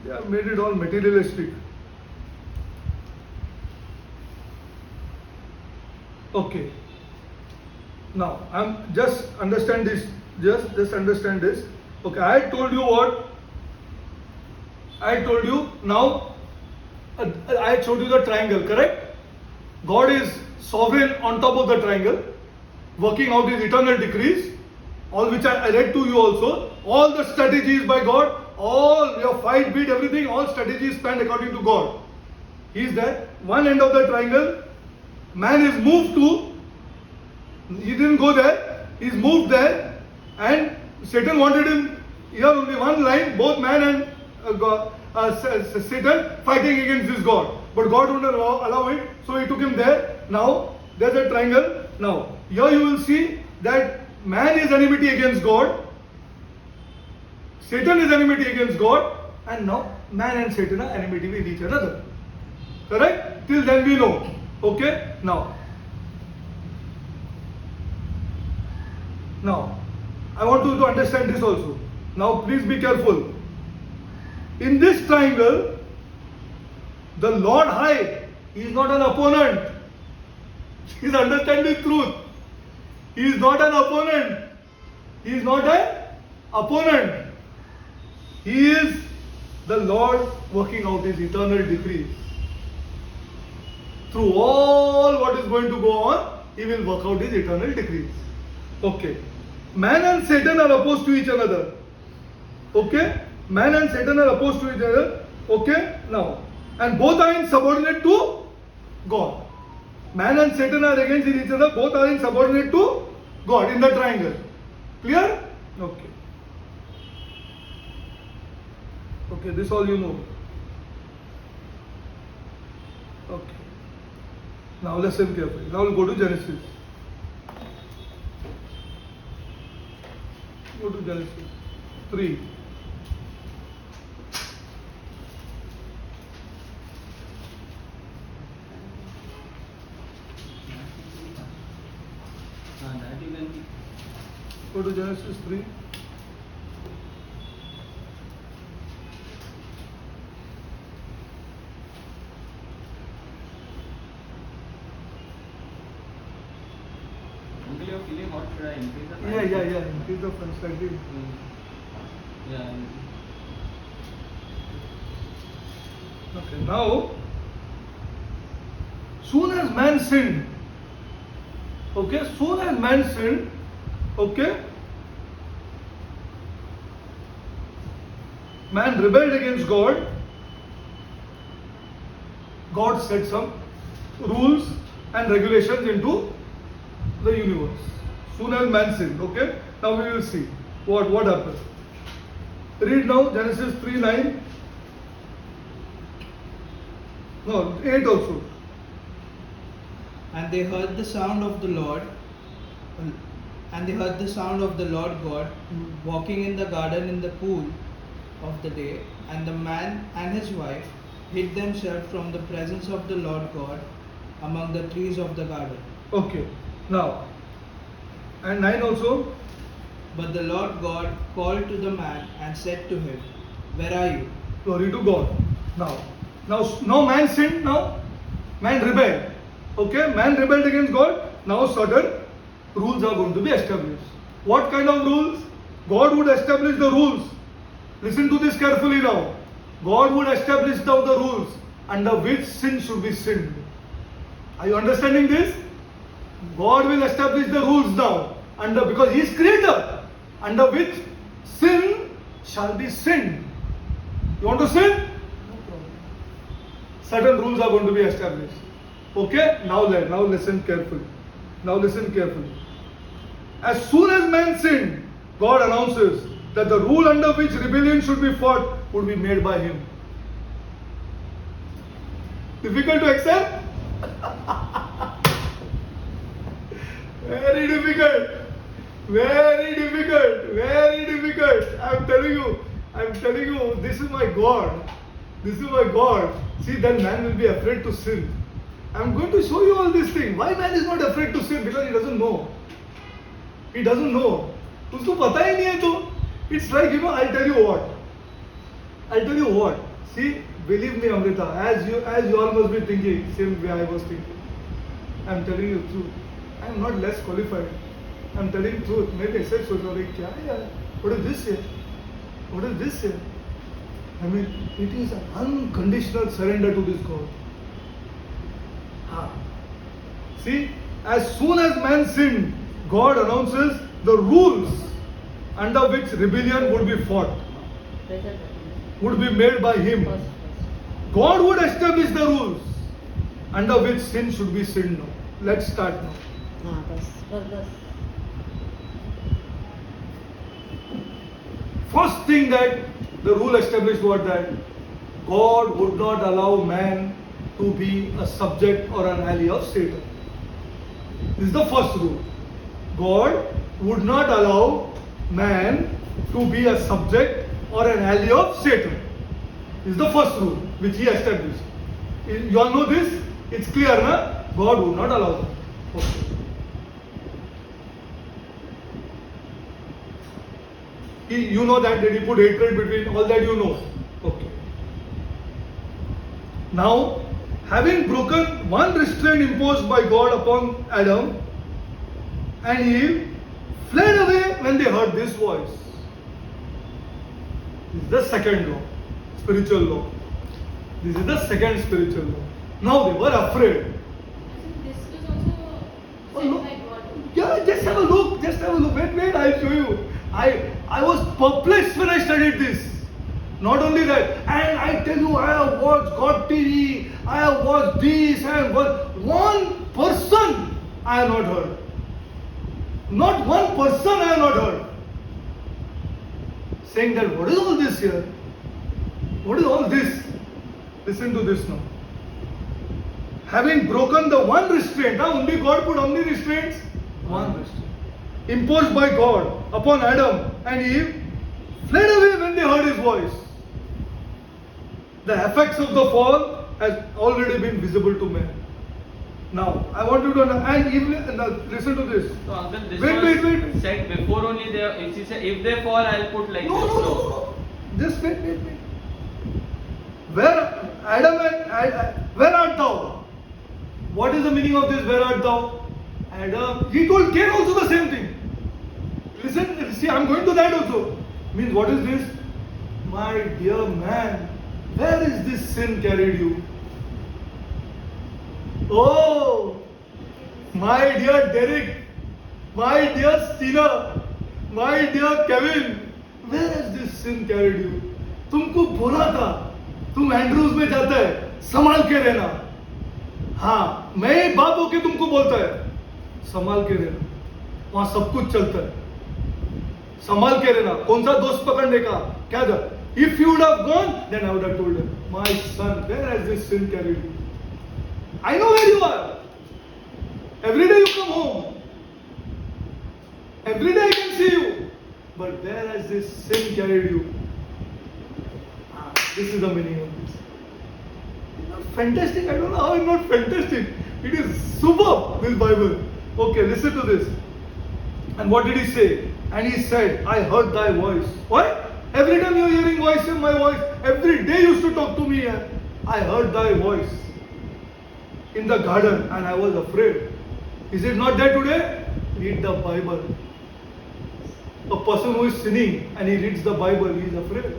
they have made it all materialistic. Okay. Now I'm just understand this. Just understand this. Okay, I told you what? I told you now. I showed you the triangle, correct? God is sovereign on top of the triangle, working out his eternal decrees, all which I read to you also. All the strategies by God, all your fight, beat, everything, all strategies planned according to God. He is there. One end of the triangle, man is moved to, he didn't go there, he's moved there, and Satan wanted him here only one line, both man and God. Satan fighting against this God, but God wouldn't allow it, so he took him there. Now there's a triangle. Now here you will see that man is enmity against God, Satan is enmity against God, and now man and Satan are enmity with each other. Correct? Till then we know. Okay? Now I want you to understand this also. Now please be careful. In this triangle, the Lord High, he is not an opponent. He is understanding truth. He is not an opponent. He is not an opponent. He is the Lord working out his eternal decrees. Through all what is going to go on, he will work out his eternal decrees. Okay. Man and Satan are opposed to each other. Okay? Man and Satan are opposed to each other. Okay? Now, and both are in subordinate to God. Man and Satan are against each other. Both are in subordinate to God in the triangle. Clear? Okay. Okay, this all you know. Okay. Now listen carefully. Now we'll go to Genesis. Go to Genesis 3. Go to Genesis 3. Uncle, you're feeling hot. Should I increase the fan? Yeah. Increase the fan slightly. Yeah. Okay. Now, soon as man sinned, man rebelled against God. God set some rules and regulations into the universe. Soon as man sinned, okay? Now we will see what happened. Read now Genesis 3:9. No, 8 also. And they heard the sound of the Lord, and they heard the sound of the Lord God walking in the garden in the cool of the day, and the man and his wife hid themselves from the presence of the Lord God among the trees of the garden. Okay. Now, and 9 also. But the Lord God called to the man and said to him, Where are you? Glory to God. Now man sinned. Now man rebelled. Okay, man rebelled against God. Now certain rules are going to be established. What kind of rules? God would establish the rules. Listen to this carefully now. God would establish now the rules under which sin should be sinned. Are you understanding this? God will establish the rules now because He is creator, under which sin shall be sinned. You want to sin? No problem. Certain rules are going to be established. Okay? Now listen carefully. As soon as man sinned, God announces that the rule under which rebellion should be fought would be made by Him. Difficult to accept? Very difficult. I'm telling you, this is my God. See, then man will be afraid to sin. I'm going to show you all these things. Why man is not afraid to sin? Because he doesn't know. उसको पता ही नहीं है तो. It's like, I'll tell you what. See, believe me, Amrita, as you all must be thinking, same way I was thinking. I'm telling you the truth. I'm not less qualified. I'm telling you the truth. Maybe I said so. What is this here? I mean, it is an unconditional surrender to this God. See, as soon as man sinned, God announces the rules under which rebellion would be fought, would be made by Him. God would establish the rules under which sin should be sinned now. Let's start now. First thing that the rule established was that God would not allow man to be a subject or an ally of Satan. This is the first rule. God would not allow man to be a subject or an ally of Satan. This is the first rule which He established. You all know this? It's clear, na? God would not allow that. Okay. You know that He put hatred between all that you know. Okay. Now, having broken one restraint imposed by God upon Adam and Eve, fled away when they heard this voice. This is the second law, spiritual law. This is the second spiritual law. Now they were afraid. This was also said by God. Yeah, just have a look. Wait, I'll show you. I was perplexed when I studied this. Not only that, and I tell you, I have watched God TV, I have watched this, I have watched one person I have not heard. Not one person I have not heard. Saying that, what is all this here? What is all this? Listen to this now. Having broken the one restraint, only God put how many restraints? One restraint. Imposed by God upon Adam and Eve, fled away when they heard His voice. The effects of the fall has already been visible to men. Now, I want you to understand, and even listen to this. So, uncle, this Wait. said before only. If they fall, I'll put like this. No. Just wait. Where where art thou? What is the meaning of this? Where art thou? Adam. He told Cain also the same thing. Listen, see, I'm going to that also. Means what is this? My dear man, where is this sin carried you? Oh, my dear Derek, my dear Stina, my dear Kevin, where has this sin carried you? तुमको बोला था, तुम Andrews में जाता है, संभाल के रहना. हाँ, मैं बाप होके तुमको बोलता है, संभाल के रहना. वहां सब कुछ चलता है. संभाल के रहना. कौन सा दोस्त पकड़ने का? क्या था? If you would have gone, then I would have told him, my son, where has this sin carried you? I know where you are. Every day you come home. Every day I can see you. But where has this sin carried you? This is the meaning of this. Fantastic. I don't know how it's not fantastic. It is superb, this Bible. Okay, listen to this. And what did he say? And he said, I heard thy voice. Why? Every time you're hearing voice in my voice, every day you used to talk to me. I heard thy voice in the garden and I was afraid. Is it not there today? Read the Bible. A person who is sinning and he reads the Bible, he is afraid.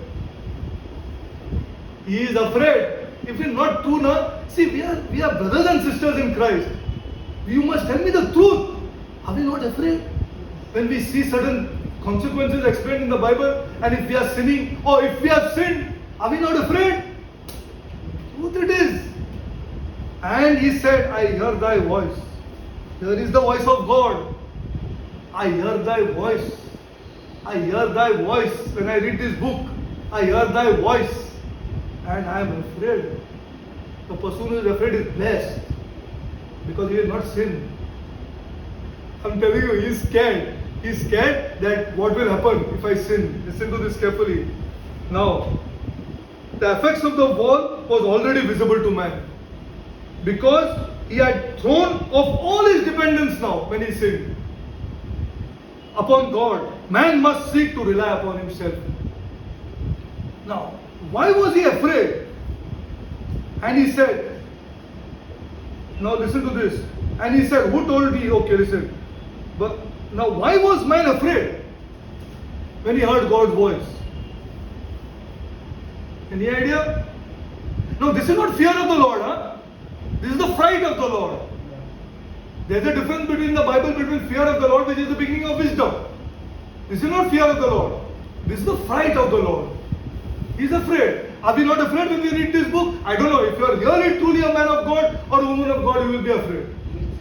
He is afraid. If it's not true now, see, we are brothers and sisters in Christ. You must tell me the truth. Are we not afraid? When we see certain consequences explained in the Bible, and if we are sinning, or if we have sinned, are we not afraid? Truth it is. And he said, I hear thy voice. Here is the voice of God. I hear thy voice. I hear thy voice. When I read this book, I hear thy voice. And I am afraid. The person who is afraid is blessed. Because he has not sinned. I'm telling you, he is scared. He is scared that what will happen if I sin. Listen to this carefully. Now, the effects of the fall was already visible to man. Because he had thrown off all his dependence now when he sinned upon God. Man must seek to rely upon himself. Now, why was he afraid? And he said, now listen to this. And he said, who told thee? Okay, listen. But now why was man afraid when he heard God's voice? Any idea? No, this is not fear of the Lord, huh? This is the fright of the Lord. There's a difference between the Bible between fear of the Lord, which is the beginning of wisdom. This is not fear of the Lord. This is the fright of the Lord. He's afraid. Are we not afraid when we read this book? I don't know. If you are really truly a man of God or a woman of God, you will be afraid.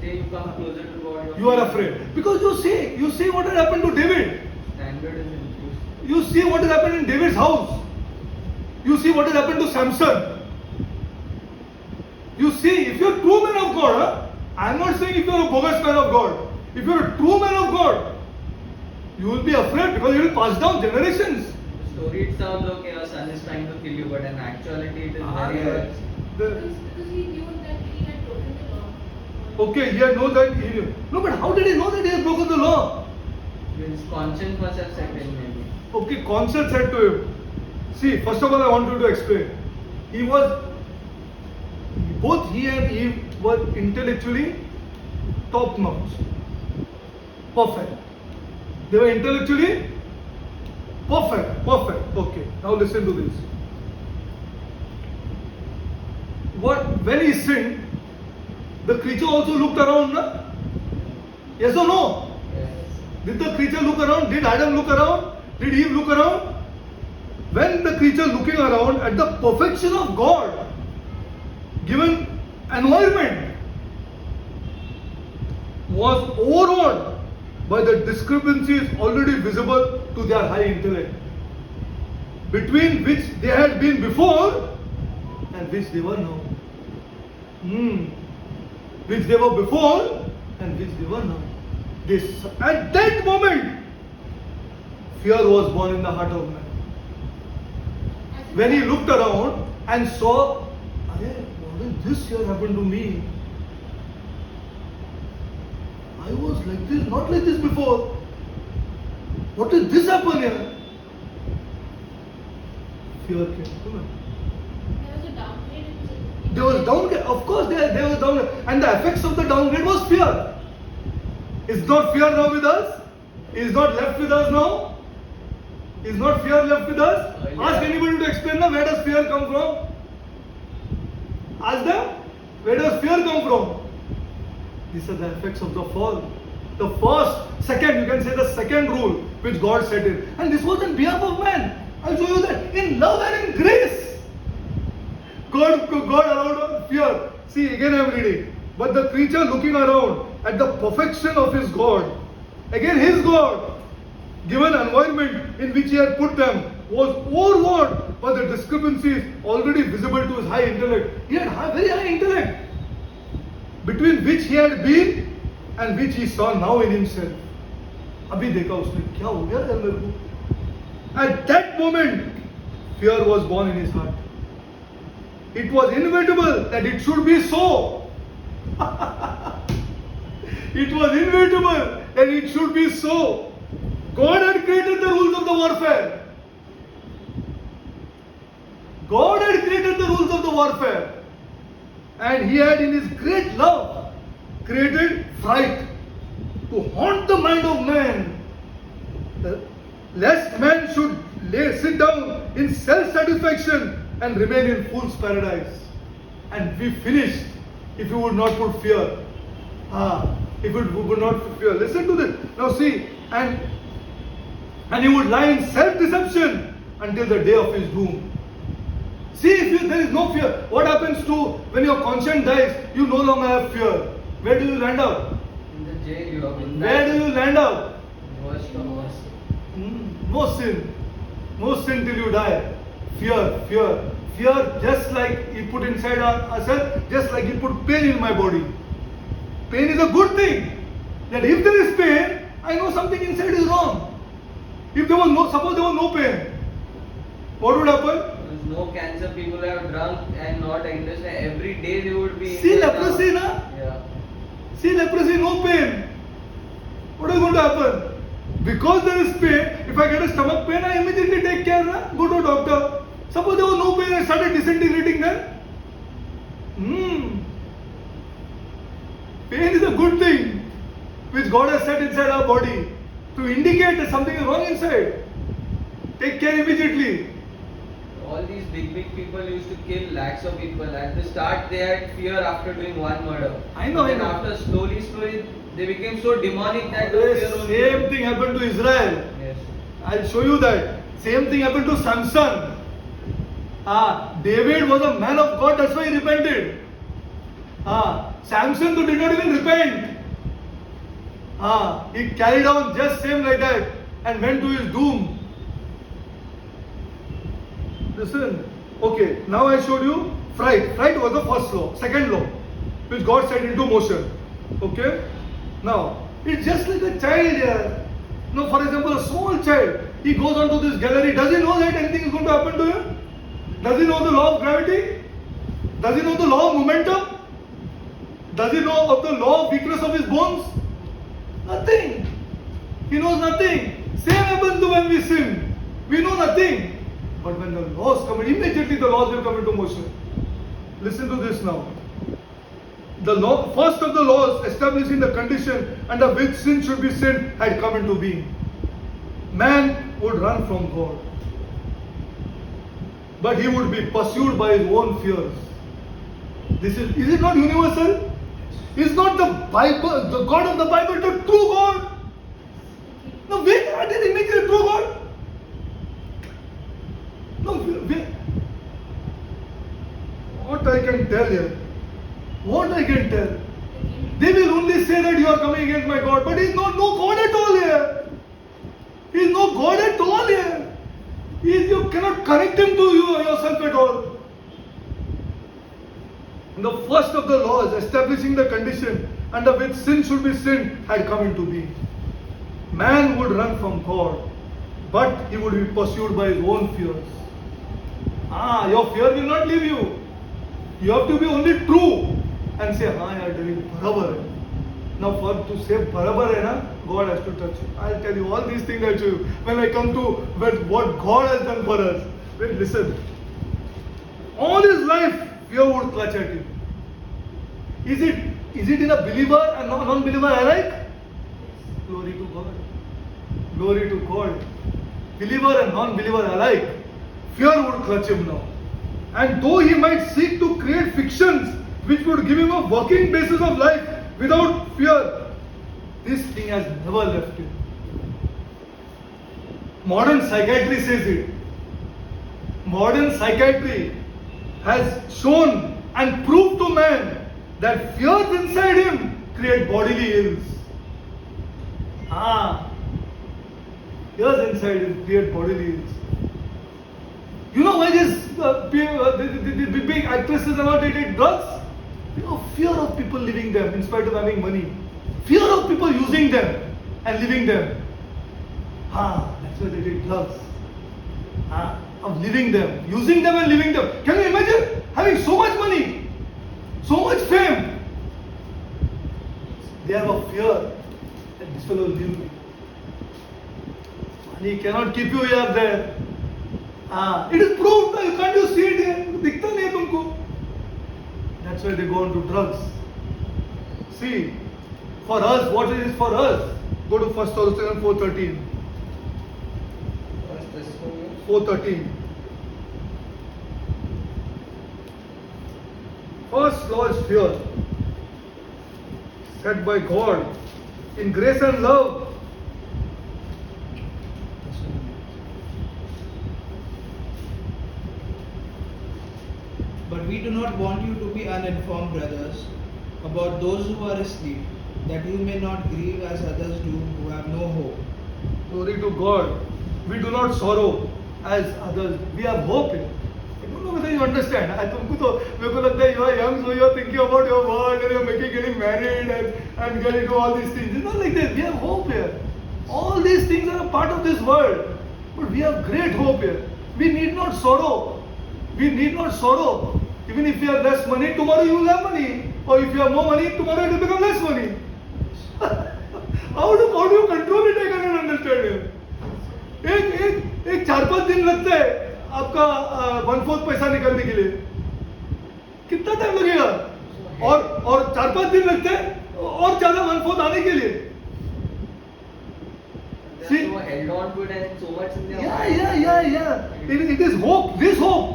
You come closer to God. You are afraid. Because you see what had happened to David. Standard is increased. You see what has happened in David's house. You see what has happened to Samson. You see, if you're a true man of God, I'm not saying if you're a bogus man of God. If you're a true man of God, you will be afraid because you will pass down generations. The story it sounds okay, your son is trying to kill you, but in actuality it is very worse. Because he knew that he had broken the law. Okay, he had known that he knew. No, but how did he know that he has broken the law? His conscience must have set in maybe. Okay, conscience said to him. See, first of all, I want you to explain. Both he and Eve were intellectually top notch. Perfect. They were intellectually perfect. Okay, now listen to this. When he sinned, the creature also looked around, na? Yes or no? Yes. Did the creature look around? Did Adam look around? Did Eve look around? When the creature looking around at the perfection of God, given environment, was overawed by the discrepancies already visible to their high intellect, between which they had been before and which they were now. Which they were before and which they were now. At that moment, fear was born in the heart of man. When he looked around and saw, what did this here happen to me? I was like this, not like this before. What did this happen here? Fear came to me. There was a downgrade. There was downgrade. Of course, there was downgrade. And the effects of the downgrade was fear. Is not fear now with us? Is not left with us now? Is not fear left with us? Ask anybody to explain now, where does fear come from? Ask them, where does fear come from? These are the effects of the fall. The second, you can say the second rule which God set in. And this was in behalf of man. I'll show you that. In love and in grace. God allowed fear. See, again I am reading. But the creature looking around at the perfection of his God, again his God, given environment in which he had put them, was overawed by the discrepancies already visible to his high intellect. He had very high intellect. between which he had been and which he saw now in himself. अभी देखा उसने क्या हो गया यार मेरे को. At that moment, fear was born in his heart. It was inevitable that it should be so. It was inevitable that it should be so. God had created the rules of the warfare. God had created the rules of the warfare. And he had in his great love created fright to haunt the mind of man. Lest man should sit down in self-satisfaction and remain in fool's paradise. And we finished if you would not put fear. If you would not put fear. Listen to this. Now see, and he would lie in self-deception until the day of his doom. See, if there is no fear, what happens to when your conscience dies? You no longer have fear. Where do you land up? In the jail you have been. Where do you land up? Worst of worst. No sin. No sin till you die. Fear, fear. Fear just like he put inside ourselves, just like he put pain in my body. Pain is a good thing. That if there is pain, I know something inside is wrong. If there was suppose there was no pain, what would happen? There's no cancer, people have drunk and not understand. Every day they would be. See leprosy, na? Yeah. See leprosy, no pain. What is going to happen? Because there is pain, if I get a stomach pain, I immediately take care, na? Go to a doctor. Suppose there was no pain, I started disintegrating then. Pain is a good thing which God has set inside our body to indicate that something is wrong inside. Take care immediately. All these big people used to kill lakhs of people. At the start they had fear after doing one murder. I know. Then after slowly they became so demonic that the fear only. Same thing happened to Israel. Yes. I'll show you that. Same thing happened to Samson. David was a man of God, that's why he repented. Samson did not even repent. He carried on just same like that and went to his doom. Listen, okay, now I showed you fright. Fright was the first law, second law, which God set into motion. Okay? Now, it's just like a child here. Now, for example, a small child, he goes onto this gallery. Does he know that anything is going to happen to him? Does he know the law of gravity? Does he know the law of momentum? Does he know of the law of weakness of his bones? Nothing. He knows nothing. Same happens to when we sin. We know nothing. But when the laws come, immediately the laws will come into motion. Listen to this now. The law, first of the laws establishing the condition under which sin should be sinned had come into being. Man would run from God. But he would be pursued by his own fears. Is it not universal? Is not the Bible, the God of the Bible, the true God? No, wait, are they the image of the true God? No, wait. What I can tell here? What I can tell? They will only say that you are coming against my God, but He is not no God at all here. He is no God at all here. You cannot connect Him to yourself at all. And the first of the laws establishing the condition under which sin should be sinned had come into being. Man would run from God, but he would be pursued by his own fears. Your fear will not leave you. You have to be only true and say, you are doing barabar hai. Now to say barabar hai na, God has to touch you. I'll tell you all these things I'll show you when I come to what God has done for us. Wait, listen. All his life, fear would clutch at him. Is it in a believer and non-believer alike? Glory to God. Glory to God. Believer and non-believer alike. Fear would clutch him now. And though he might seek to create fictions which would give him a working basis of life without fear, this thing has never left him. Modern psychiatry says it. Modern psychiatry has shown and proved to man that fears inside him create bodily ills. Fears inside him create bodily ills. You know why these big actresses and all they take drugs? You know, fear of people leaving them in spite of having money. Fear of people using them and leaving them. That's why they did drugs. Of leaving them, using them and leaving them. Can you imagine having so much money, so much fame? They have a fear that this fellow will leave me. Money cannot keep you here there. It is proved. You can't you see it here? दिखता नहीं है तुमको. That's why they go on to drugs. See, for us, what it is for us? Go to 1 Thessalonians 4:13. 4:13. First law is fear, set by God in grace and love. But we do not want you to be uninformed, brothers, about those who are asleep, that you may not grieve as others do who have no hope. Glory to God. We do not sorrow as others. We have hope. I don't know whether you understand. तुमको तो मेरे को लगता है you are young, so you are thinking about your world and you are getting married and getting to all these things. It's not like that. We have hope here. All these things are a part of this world, but we have great hope here. We need not sorrow. We need not sorrow. Even if you have less money, tomorrow you will have money. Or if you have more money, tomorrow it will become less money. How do you control it? I cannot understand it. एक 4-5 दिन लगता है आपका 1/4 पैसा निकलने के लिए. कितना टाइम लगेगा? और 4-5 दिन लगते हैं और ज्यादा 1/4 आने के लिए. They are so held on to it and so much in their Yeah. It is hope. This hope.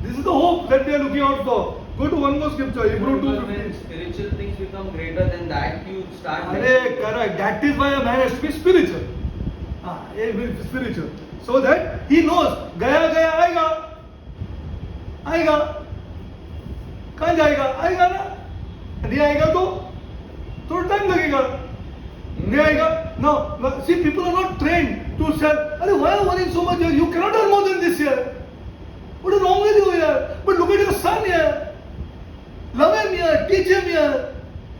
This is the hope that they are looking out for. Go to one more scripture, Hebrew 2:15. When spiritual things become greater than that, you start. Correct. That is why a man has to be spiritual. Spiritual. So that he knows, गया आएगा. कहाँ जाएगा? आएगा ना. नहीं आएगा तो थोड़ा टाइम लगेगा. नहीं आएगा. No. See, people are not trained to say, अरे why are you worrying so much? You cannot earn more than this year. What is wrong with you here? But look at your son here. Love him here. Teach him here.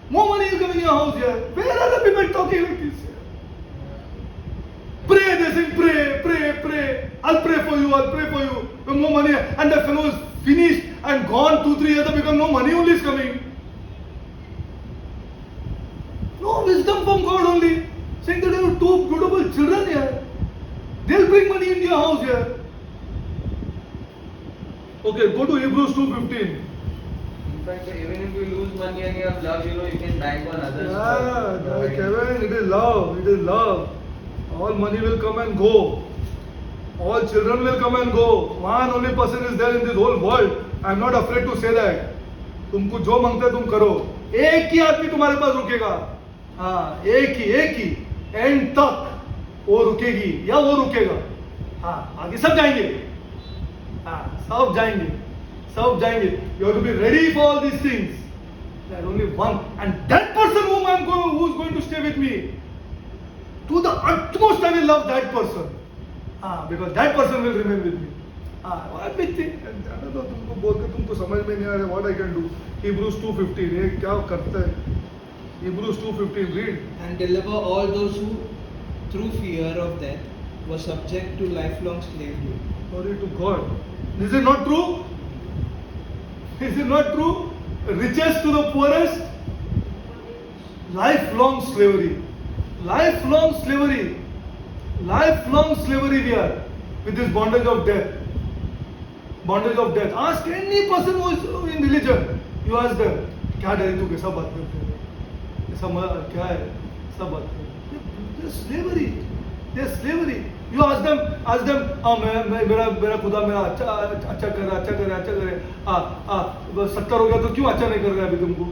More money is coming in your house here. Where are the people talking like this here? Pray, they say, pray. I'll pray for you. The more money. And the fellow is finished and gone 2-3 years because no money only is coming. No wisdom from God only. Saying that you have 2 beautiful children here. They'll bring money into your house here. Okay, go to Hebrews 2:15. In fact, even if you lose money and you have love, you can bank on others. Yeah, Kevin, it is love. All money will come and go. All children will come and go. One only person is there in this whole world. I am not afraid to say that. तुमको जो मांगते तुम करो. एक ही आदमी तुम्हारे पास रुकेगा. एक ही. एंड तक वो रुकेगी या वो रुकेगा. आगे सब जाएंगे. सब जाएंगे. You have to be ready for all these things. There is only one, and that person who is going to stay with me. To the utmost I will love that person. Because that person will remain with me. What big thing? तुमको बोल के तुमको समझ में नहीं आ रहा. What I can do? Hebrews 2:15. ये क्या करता है? Hebrews 2:15. Read. And deliver all those who, through fear of death, were subject to lifelong slavery. Glory to God. Is it not true? Is it not true? Richest to the poorest. Lifelong slavery we are with this bondage of death. Ask any person who is in religion. You ask them, क्या डरे तू कैसा बात करते हो? ऐसा क्या है? सब बात करते हैं. They're slavery. You ask them, मेरा खुदा मेरा अच्छा करे. 70 हो गया तो क्यों अच्छा नहीं कर रहा है अभी तुमको?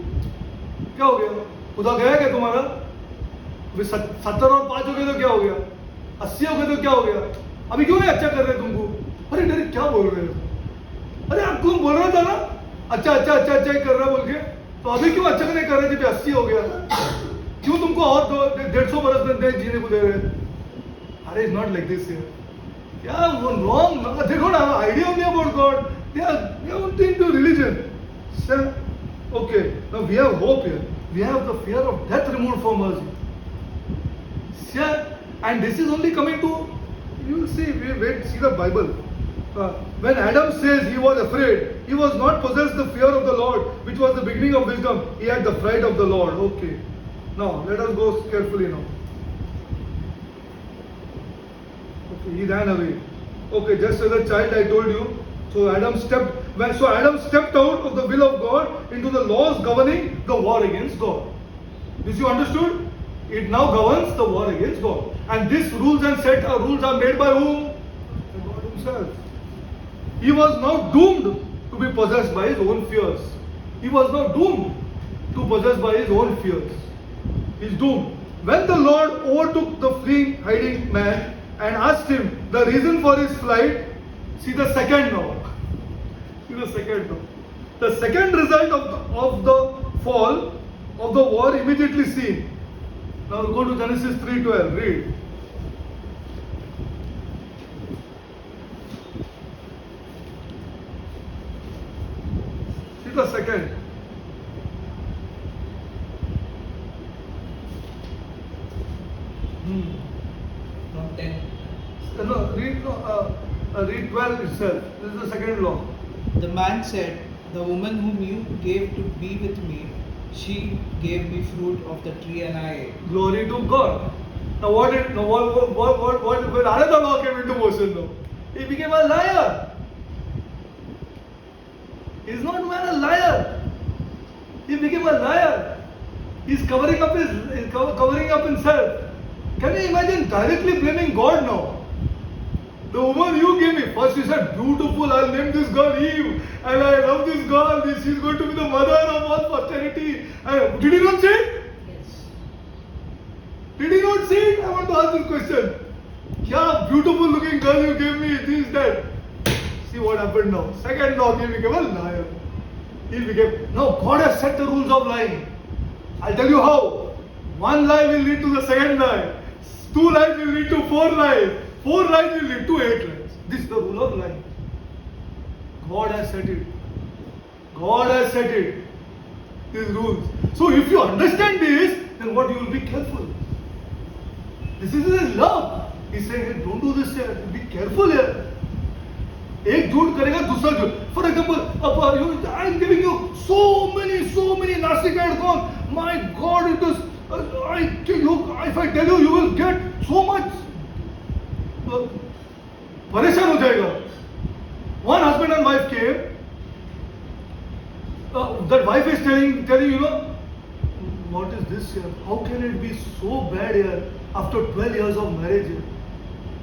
क्या हो गया? खुदा गया क्या तुम्हारा? 70 और 5 हो गए तो क्या हो गया? 80 हो गए तो क्या हो गया? अभी क्यों नहीं अच्छा कर रहे तुमको? अरे डरे क्या बोल रहे हो? अरे आप तुम बोल रहा था ना अच्छा ही कर रहा बोल के, तो अभी क्यों अच्छा नहीं कर रहे जब 80 हो गया? क्यों तुमको और 150 बरस जीने को दे रहे? अरे it's not like this here. क्या रॉन्ग? देखो ना, idea only about God. They are into religion. Okay, now we have hope here. We have the fear of death removed from us. Yeah, and this is only coming to, you will see, see the Bible. When Adam says he was afraid, he was not possessed the fear of the Lord, which was the beginning of wisdom. He had the pride of the Lord. Okay. Now, let us go carefully now. Okay, he ran away. Okay, just as a child I told you. So Adam stepped out of the will of God into the laws governing the war against God. This you understood? It now governs the war against God. And these rules and rules are made by whom? By God himself. He was now doomed to be possessed by his own fears. He was now doomed to possess by his own fears. He's doomed. When the Lord overtook the fleeing, hiding man and asked him the reason for his flight, see the second now. See the second now. The second result of the fall of the war immediately seen. Now go to Genesis 3:12. Read. See the second. From 10. Read 12 itself. This is the second law. The man said, "The woman whom you gave to be with me, she gave me fruit of the tree and I ate." Glory to God. Now what when another law came into motion now? He became a liar. He's not man a liar. He became a liar. He's covering up himself. Can you imagine directly blaming God now? The woman you gave me, first you said, beautiful, I'll name this girl Eve, and I love this girl, she's going to be the mother of all posterity. Did he not say it? Yes. Did he not say it? I want to ask this question. Yeah, beautiful looking girl you gave me, this, that. See what happened now. Second law, he became a liar. Now God has set the rules of lying. I'll tell you how. One lie will lead to the second lie. 2 lies will lead to 4 lies. 4 lies will lead to 8 lies. This is the rule of lying. God has set it. God has set it. These rules. So if you understand this, then what you will be careful. This is his love. He's saying, hey, don't do this here. Be careful here. एक झूठ करेगा दूसरा झूठ. For example, I am giving you so many nasty kinds of. My God, it is. If I tell you, you will get so much. परेशान हो जाएगा. One husband and wife came. That wife is telling, what is this here? How can it be so bad here after 12 years of marriage here?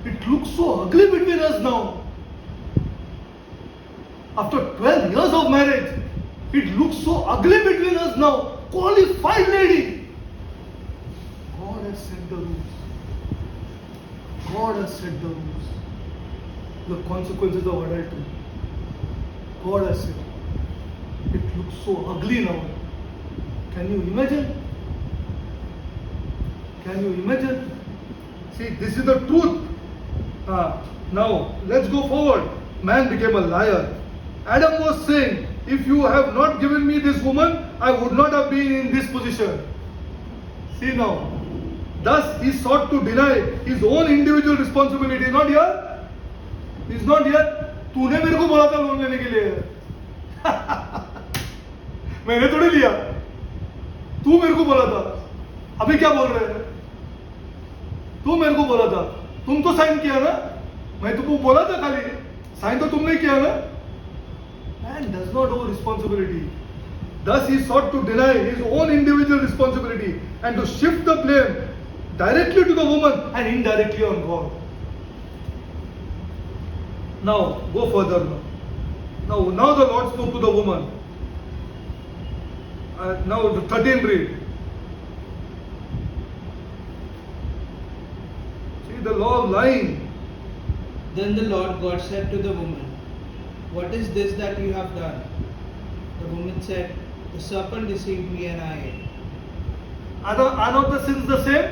It looks so ugly between us now. After 12 years of marriage, it looks so ugly between us now. Qualified lady. God has set the rules. God has set the rules. The consequences of adultery. God has said. It looks so ugly now. Can you imagine? Can you imagine? See, this is the truth. Now, let's go forward. Man became a liar. Adam was saying, if you have not given me this woman, I would not have been in this position. See now. Thus, he sought to deny his own individual responsibility. Not here. He's not here. तूने मेरे को बोला था loan लेने के लिए. मैंने थोड़ी लिया. तू मेरे को बोला था. अभी क्या बोल रहे हैं? तू मेरे को बोला था. तुम तो साइन किया ना? मैं तुमको बोला था खाली. साइन तो तुमने किया ना? Man does not owe responsibility. Thus he sought to deny his own individual responsibility and to shift the blame directly to the woman and indirectly on God. Now, go further now. Now the Lord spoke to the woman. Now the 13 read. See the law of lying. Then the Lord God said to the woman, "What is this that you have done?" The woman said, "The serpent deceived me and I ate." Are not the sins the same?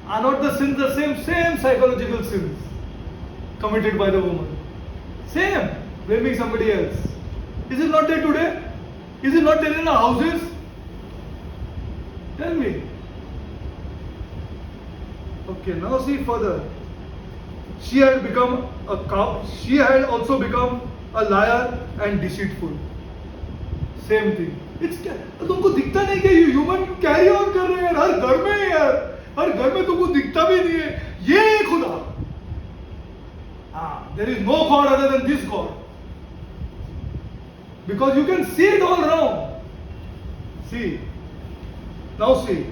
Are not the sins the same? Same psychological sins committed by the woman. Same. Blaming somebody else. Is it not there today? Is it not there in our houses? Tell me. Okay, now see further. She had become a cow. She had also become a liar and deceitful. Same thing. It's तुमको दिखता नहीं कि human carry on कर रहे हैं यार, हर घर में है यार, हर घर में तुमको दिखता भी नहीं है ये खुदा. There is no God other than this God. Because you can see it all around. See. Now see.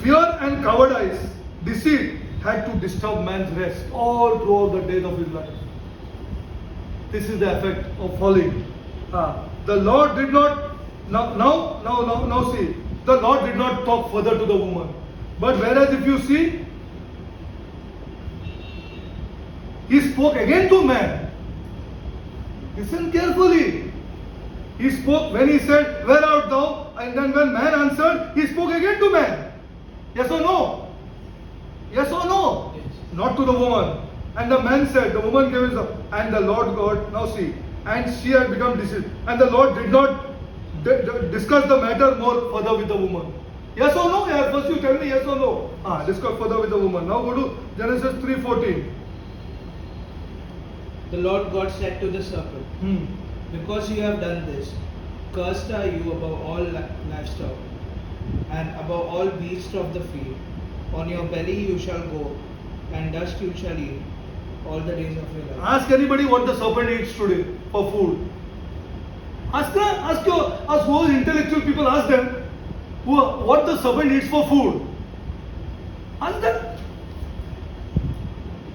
Fear and cowardice, deceit had to disturb man's rest all throughout the days of his life. This is the effect of falling. The Lord did not. Now see. The Lord did not talk further to the woman. But whereas if you see, He spoke again to man. Listen carefully. He spoke when he said, "Where art thou?" And then when man answered, he spoke again to man. Yes or no? Yes or no? Yes. Not to the woman. And the man said, the woman gave his up. And the Lord God, now see, and she had become deceived. And the Lord did not discuss the matter more further with the woman. Yes or no? Yeah, first you tell me yes or no. Discuss further with the woman. Now go to Genesis 3:14. The Lord God said to the serpent, because you have done this, cursed are you above all livestock, and above all beasts of the field. On your belly you shall go, and dust you shall eat all the days of your life. Ask anybody what the serpent eats today for food. Ask those intellectual people, ask them what the serpent eats for food. Ask them.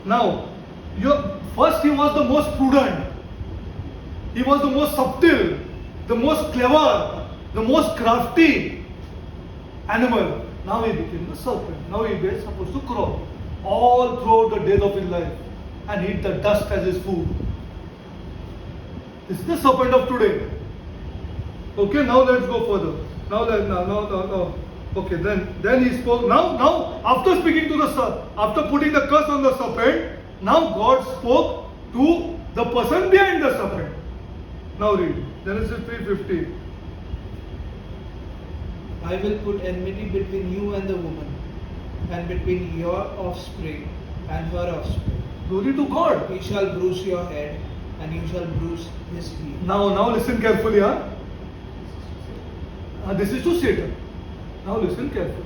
Now, first he was the most prudent. He was the most subtle, the most clever, the most crafty animal. Now he became the serpent. Now he was supposed to crawl all throughout the days of his life and eat the dust as his food. This is the serpent of today. Okay, now let's go further. Now. Okay, then he spoke. Now, after speaking to after putting the curse on the serpent, now God spoke to the person behind the serpent. Now read Genesis 3:15. I will put enmity between you and the woman, and between your offspring and her offspring. Glory to God. He shall bruise your head, and you shall bruise his heel. Now listen carefully, this is to Satan. Now listen carefully.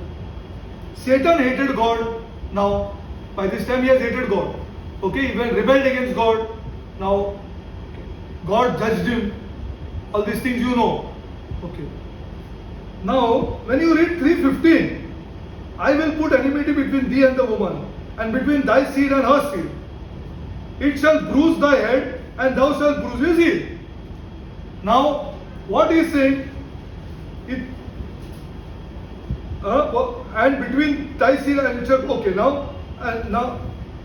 Satan hated God. Now, by this time he has hated God. Okay, he went rebelled against God. Now, God judged him. All these things you know. Okay. Now, when you read 3:15, I will put enmity between thee and the woman, and between thy seed and her seed. It shall bruise thy head, and thou shalt bruise his heel. Now, what he is saying? And between thy seed and it shall. Okay, now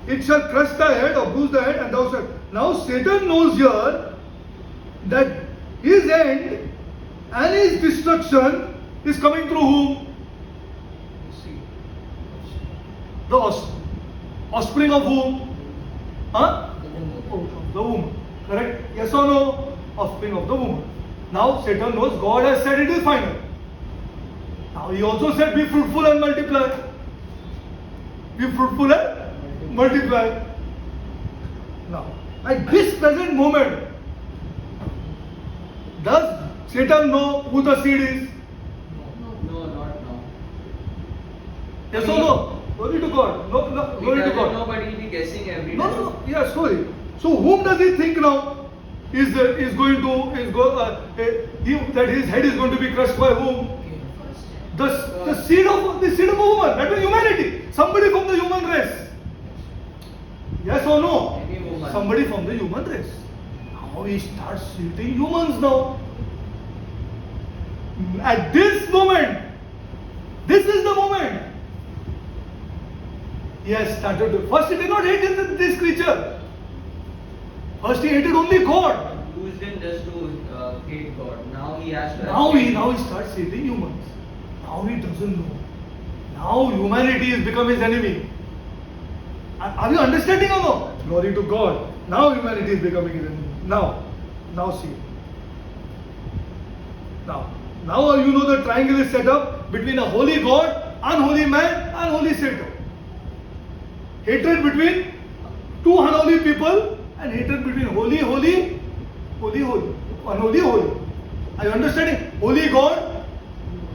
it shall crush thy head or bruise thy head, and thou shalt. Now Satan knows here that his end and his destruction is coming through whom? The offspring of whom? The woman. Correct? Yes or no? Offspring of the woman. Now Satan knows God has said it is final. Now he also said, be fruitful and multiply. Be fruitful and multiply. Now, at this present moment, does Satan know who the seed is? No, not now. Yes or no? Glory to God. No, glory to God. Nobody will be guessing every day. No. Yeah, sorry. So whom does he think now that his head is going to be crushed by whom? The seed of a woman. That is humanity. Somebody from the human race. Yes or no? Any woman. Somebody from the human race. Now he starts eating humans now. At this moment, this is the moment. He has started to. First he did not hate this creature. First he hated only God. Used him just to hate God. Now he has to. Now he starts hating humans. Now he doesn't know. Now humanity has become his enemy. Are you understanding or no? Glory to God. Now humanity is becoming his enemy. Now see. Now you know the triangle is set up between a holy God, unholy man, unholy Satan. Hatred between two unholy people and hatred between holy, unholy, holy. Are you understanding? Holy God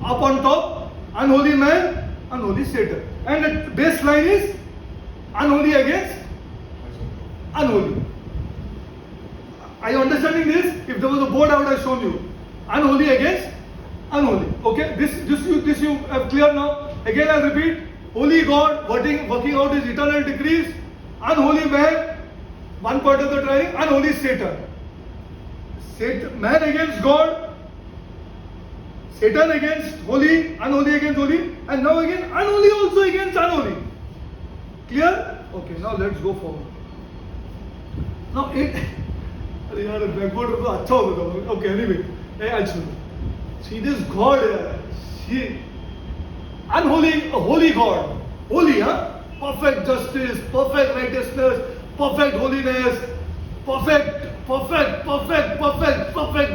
up on top, unholy man, unholy Satan. And the baseline is unholy against unholy. Are you understanding this? If there was a board, I would have shown you. Unholy against unholy. Okay, this you have clear now. Again, I'll repeat. Holy God working out his eternal decrees. Unholy man, one part of the triangle. Unholy Satan. Man against God. Satan against holy, unholy against holy, and now again unholy also against unholy. Clear? Okay, now let's go forward. Now अरे यार backward तो अच्छा होगा. Okay, anyway, I'll show you. See this God here. Unholy, a holy God. Holy, huh? Perfect justice, perfect righteousness, perfect holiness, perfect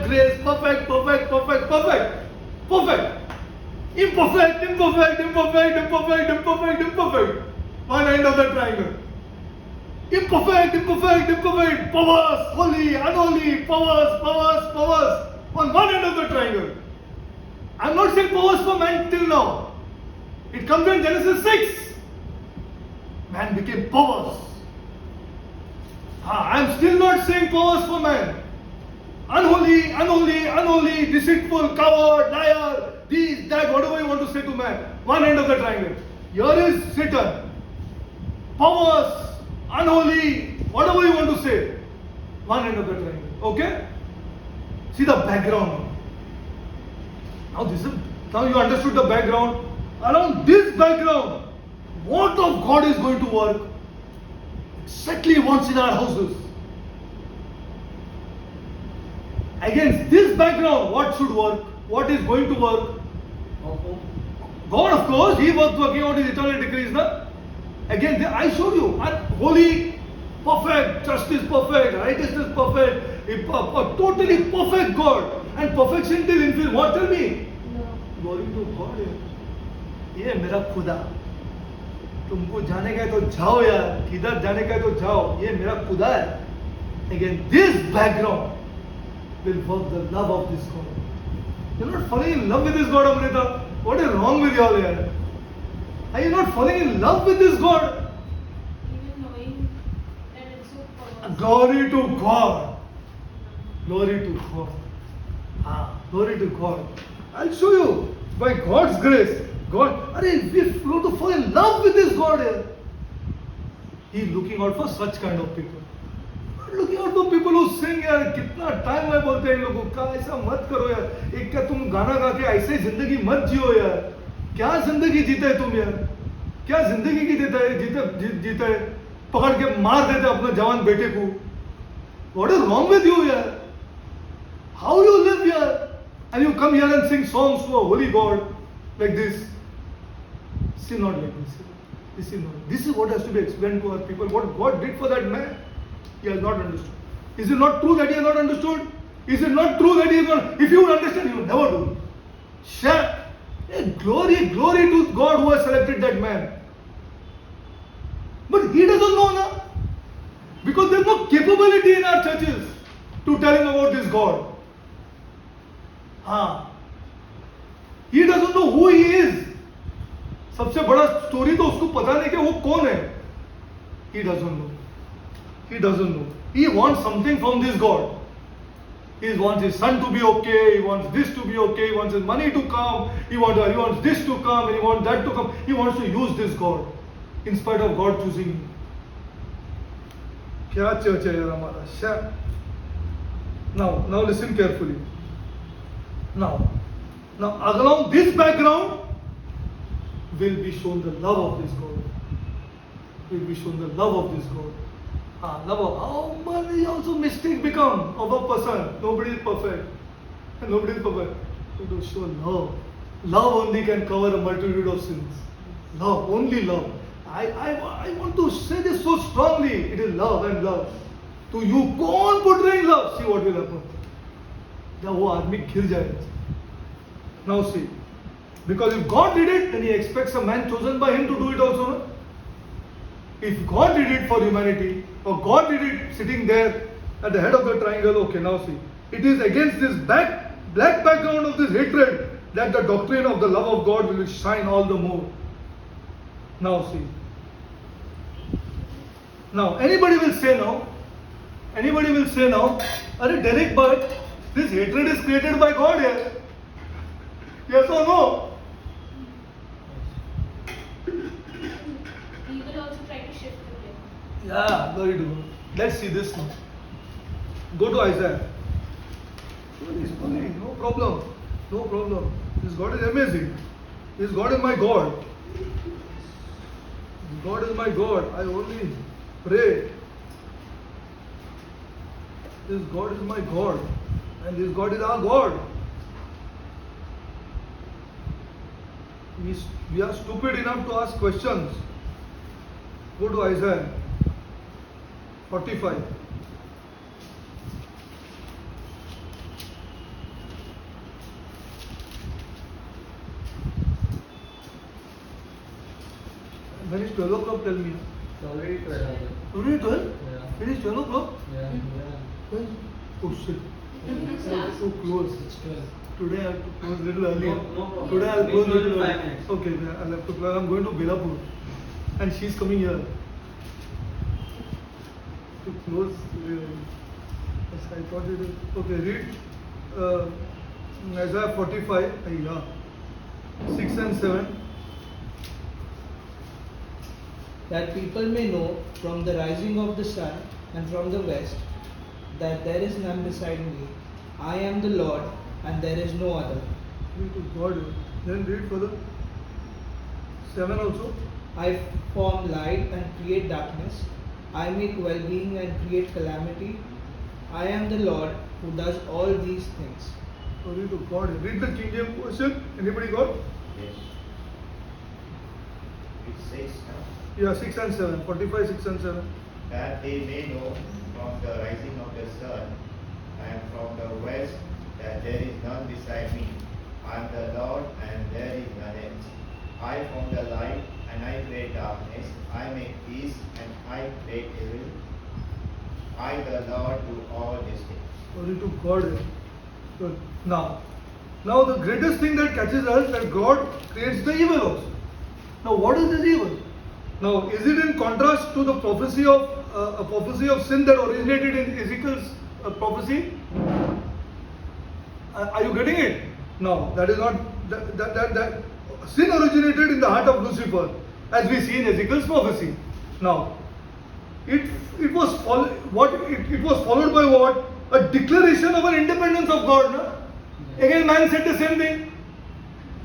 grace, perfect. Imperfect. One end of the triangle. Imperfect. Powers, holy, unholy, powers. On one end of the triangle. I'm not saying powers for man till now. It comes in Genesis 6. Man became powers. I'm still not saying powers for man. Unholy, deceitful, coward, liar, this, that, whatever you want to say to man. One end of the triangle. Here is Satan. Powers, unholy, whatever you want to say. One end of the triangle. Okay? See the background. Now you understood the background. Around this background, what of God is going to work? Exactly once in our houses. Against this background, what should work? What is going to work? God, of course, He was working out His eternal decrees. Na? Again, I showed you, holy, perfect, justice perfect, righteousness perfect, a totally perfect God. And perfection till infinity. What? Tell me. Glory to God. ये मेरा खुदा. तुमको जाने का है तो जाओ यार. किधर जाने का है तो जाओ. ये मेरा खुदा है. Again, this background will work the love of this God. You're not falling in love with this God, Amrita. What is wrong with you all here? Are you not falling in love with this God? Even knowing that it's so powerful. Glory to God. Glory to God. Glory to God. I'll show you. By God's grace. God, we flow to fall in love with this God here. He is looking out for such kind of people. Not looking out for people who sing यार कितना time में बोलते हैं इन लोगों का ऐसा मत करो यार. एक क्या तुम गाना गा के ऐसे जिंदगी मत जियो यार. क्या जिंदगी जीते है तुम यार. क्या जिंदगी की जीते है. पकड़ के मार देते अपने जवान बेटे को. What is wrong with you यार? How you live here? And you come here and sing songs to a holy God like this. See, not like this. This is what has to be explained to our people. What God did for that man, he has not understood. Is it not true that he has not understood? Is it not true that he has not? If you would understand, he would never do it. Share. Glory to God who has selected that man. But he doesn't know now. Because there is no capability in our churches to tell him about this God. He doesn't know who he is. सबसे बड़ा story तो उसको पता नहीं कि वो कौन है. He doesn't know. He wants something from this God. He wants his son to be okay. He wants this to be okay. He wants his money to come. He wants this to come and he wants that to come. He wants to use this God in spite of God choosing him. क्या church है यार हमारा. Now listen carefully. Now along this background will be shown the love of this God. Love of how much also mistake become of a person. Nobody is perfect. To show love. Love only can cover a multitude of sins. Love, only love. I want to say this so strongly. It is love and love. To you, go on portraying love. See what will happen. जब वो आदमी गिर जाएगा. Now see, because if God did it, then He expects a man chosen by Him to do it also. No? If God did it for humanity, or God did it sitting there at the head of the triangle, okay, now see, it is against this black background of this hatred that the doctrine of the love of God will shine all the more. Now see. Now, anybody will say now, Are Derek, but this hatred is created by God here. Yes or no? He will also try to shift the blame. Yeah, very good. Let's see this now. Go to Isaiah. It's funny, no problem. No problem. This God is amazing. This God is my God. God is my God. I only pray. This God is my God. And this God is our God. We are stupid enough to ask questions. Go to Isaiah 45. When it's 12 o'clock, tell me. It's already 12. Already 12? Yeah. It is 12 o'clock? Yeah. When? Oh shit. Yeah. So close. It's 12. Today I have to close a little earlier. No problem. Today I'll We close a close little in 5 early. minutes. Okay, I'll have to close. I'm going to Belapur. And she's coming here. To close. Yes, I thought it is. Okay, read Isaiah 45. Yeah. 6 and 7. That people may know from the rising of the sun and from the west that there is none beside me. I am the Lord and there is no other. Read to God. Then read further. 7 also. I form light and create darkness. I make well-being and create calamity. I am the Lord who does all these things. So read to God. Read the King James version. Anybody got? Yes. It says now Yeah, 6 and 7. 45, 6 and 7. that they may know from the rising of the sun and from the west that there is none beside me. I am the Lord and there is none else. I form the light and I create darkness. I make peace and I create evil. I the Lord do all these things. Glory to God. So now the greatest thing that catches us that God creates the evil also. Now what is this evil? Now is it in contrast to the prophecy of a prophecy of sin that originated in Ezekiel's prophecy? Are you getting it? No, that is not that sin originated in the heart of Lucifer, as we see in Ezekiel's prophecy. Now, it was followed by what? A declaration of an independence of God. No? Again, man said the same thing.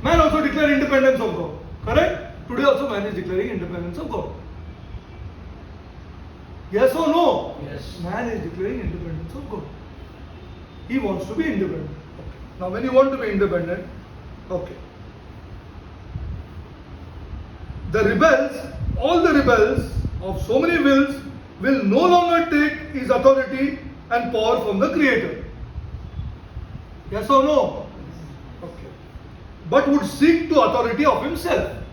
Man also declared independence of God. Correct? Today also man is declaring independence of God. Yes or no? Yes. Man is declaring independence of God. He wants to be independent. Okay. Now when you want to be independent, okay. The rebels, all the rebels of so many wills will no longer take his authority and power from the Creator. Yes or no? Okay. But would seek to authority of himself.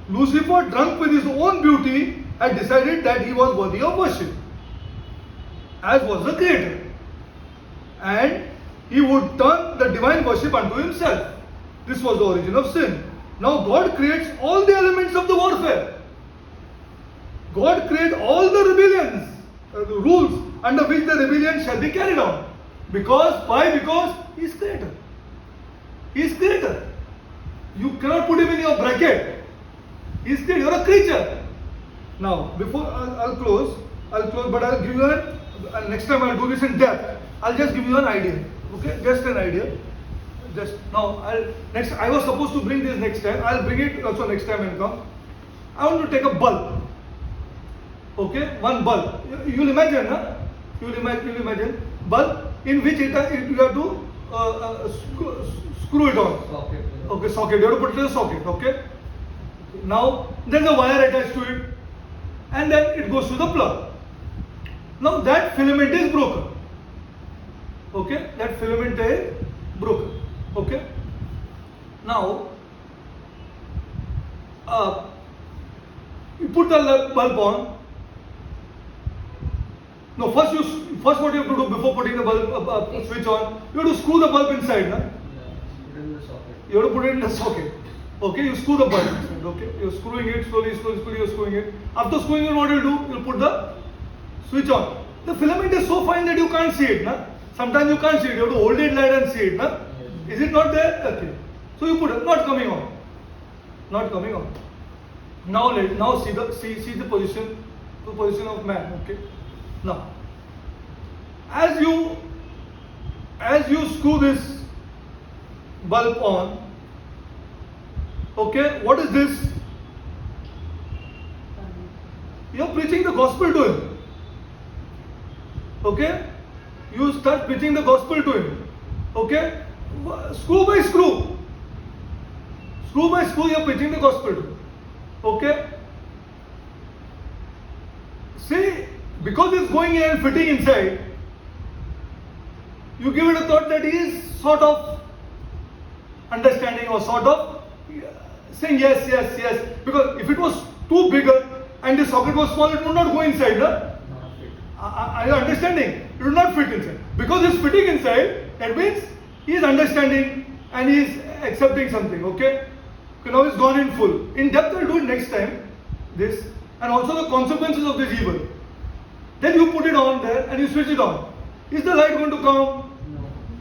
Lucifer, drunk with his own beauty, had decided that he was worthy of worship, as was the Creator. And he would turn the divine worship unto himself. This was the origin of sin. Now God creates all the elements of the warfare. God creates all the rebellions, the rules under which the rebellion shall be carried on. Because, why? Because he is Creator. He is Creator. You cannot put him in your bracket. He is Creator. You are a creature. Now, before I'll close, but I'll give you next time I'll do this in depth. I'll just give you an idea. Okay, just an idea. Just now, I was supposed to bring this next time. I'll bring it also next time and come. I want to take a bulb. Okay, one bulb. You'll imagine, huh? You'll imagine bulb in which you have to screw it on. Socket. Okay, socket. You have to put it in a socket. Okay. Now there's a wire attached to it, and then it goes to the plug. Now that filament is broken. Okay, that filament is broken. Okay. Now, you put the bulb on. No, first what you have to do before putting the bulb switch on, you have to screw the bulb inside, na? Put it in the socket. You have to put it in the socket. Okay, you screw the bulb inside. Okay, you're screwing it slowly, you're screwing it. After screwing it, what you'll do? You'll put the switch on. The filament is so fine that you can't see it, na? Sometimes you can't see it. You have to hold it light and see it, na? Yes. Is it not there? Okay. So you put it, not coming on. Not coming on. Now see the position of man. Okay. Now, as you screw this bulb on, okay, what is this? You are preaching the gospel to him. Okay, you start preaching the gospel to him. Okay, screw by screw, you are preaching the gospel to him. Okay. See, because it's going in and fitting inside, you give it a thought that he is sort of understanding or sort of saying yes. Because if it was too bigger and the socket was small, it would not go inside, no? Not fit. Are you understanding? It will not fit inside. Because it's fitting inside, that means he is understanding and he is accepting something, okay? Okay, now it's gone in full. In depth, I'll do it next time, this, and also the consequences of this evil. Then you put it on there and you switch it on. Is the light going to come?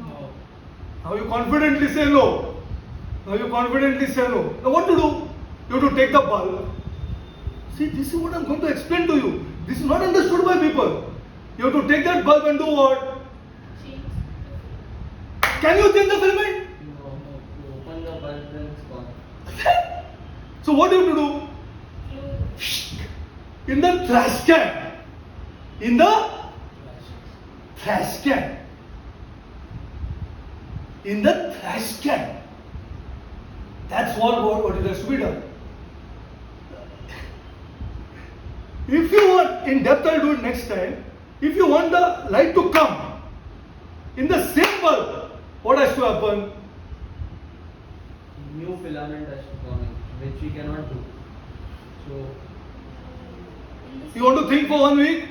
No. Now you confidently say no. Now what to do? You have to take the bulb. See, this is what I'm going to explain to you. This is not understood by people. You have to take that bulb and do what? Change. Can you change the filament? No. You open the bulb, then it's gone. So what do you have to do? Close. In the trash can. In the trash can. In the trash can. That's what it has to be done. If you want, in depth I'll do it next time. If you want the light to come in the same bulb, what has to happen? New filament has to come in, which we cannot do. So, In the You want to think for 1 week?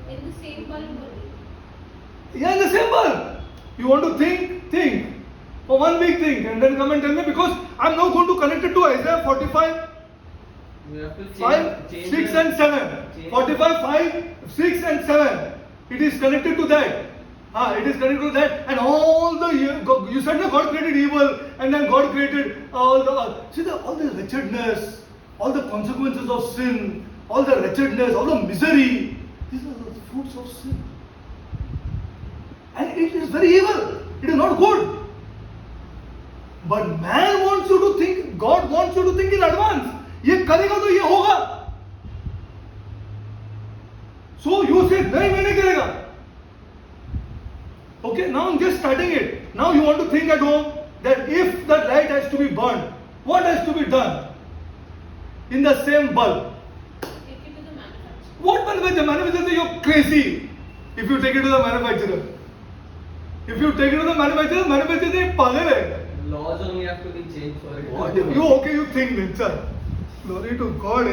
In the same bulb only. Yeah, in the same bulb. You want to think. For 1 week think and then come and tell me, because I'm now going to connect it to Isaiah 45, we have to 5, change 6 the- and 7. change 45, 5, 6 and 7. It is connected to that. It is connected to that. And all the, you said that God created evil and then God created all the wretchedness, all the consequences of sin, all the wretchedness, all the misery. These are the fruits of sin. And it is very evil. It is not good. But man wants you to think, God wants you to think in advance. ये करेगा तो ये होगा. So you say, नहीं मैं नहीं करेगा. Okay, now I'm just starting it. Now you want to think at home that if the light has to be burned, what has to be done? In the same bulb. Take it to the manufacturer. What manufacturer? Manufacturer, you're crazy. If you take it to the manufacturer. If you take it to the manufacturer, manufacturer पागल है. Laws only have to be changed for it. What? You okay? You think, Ninchan. Glory to God.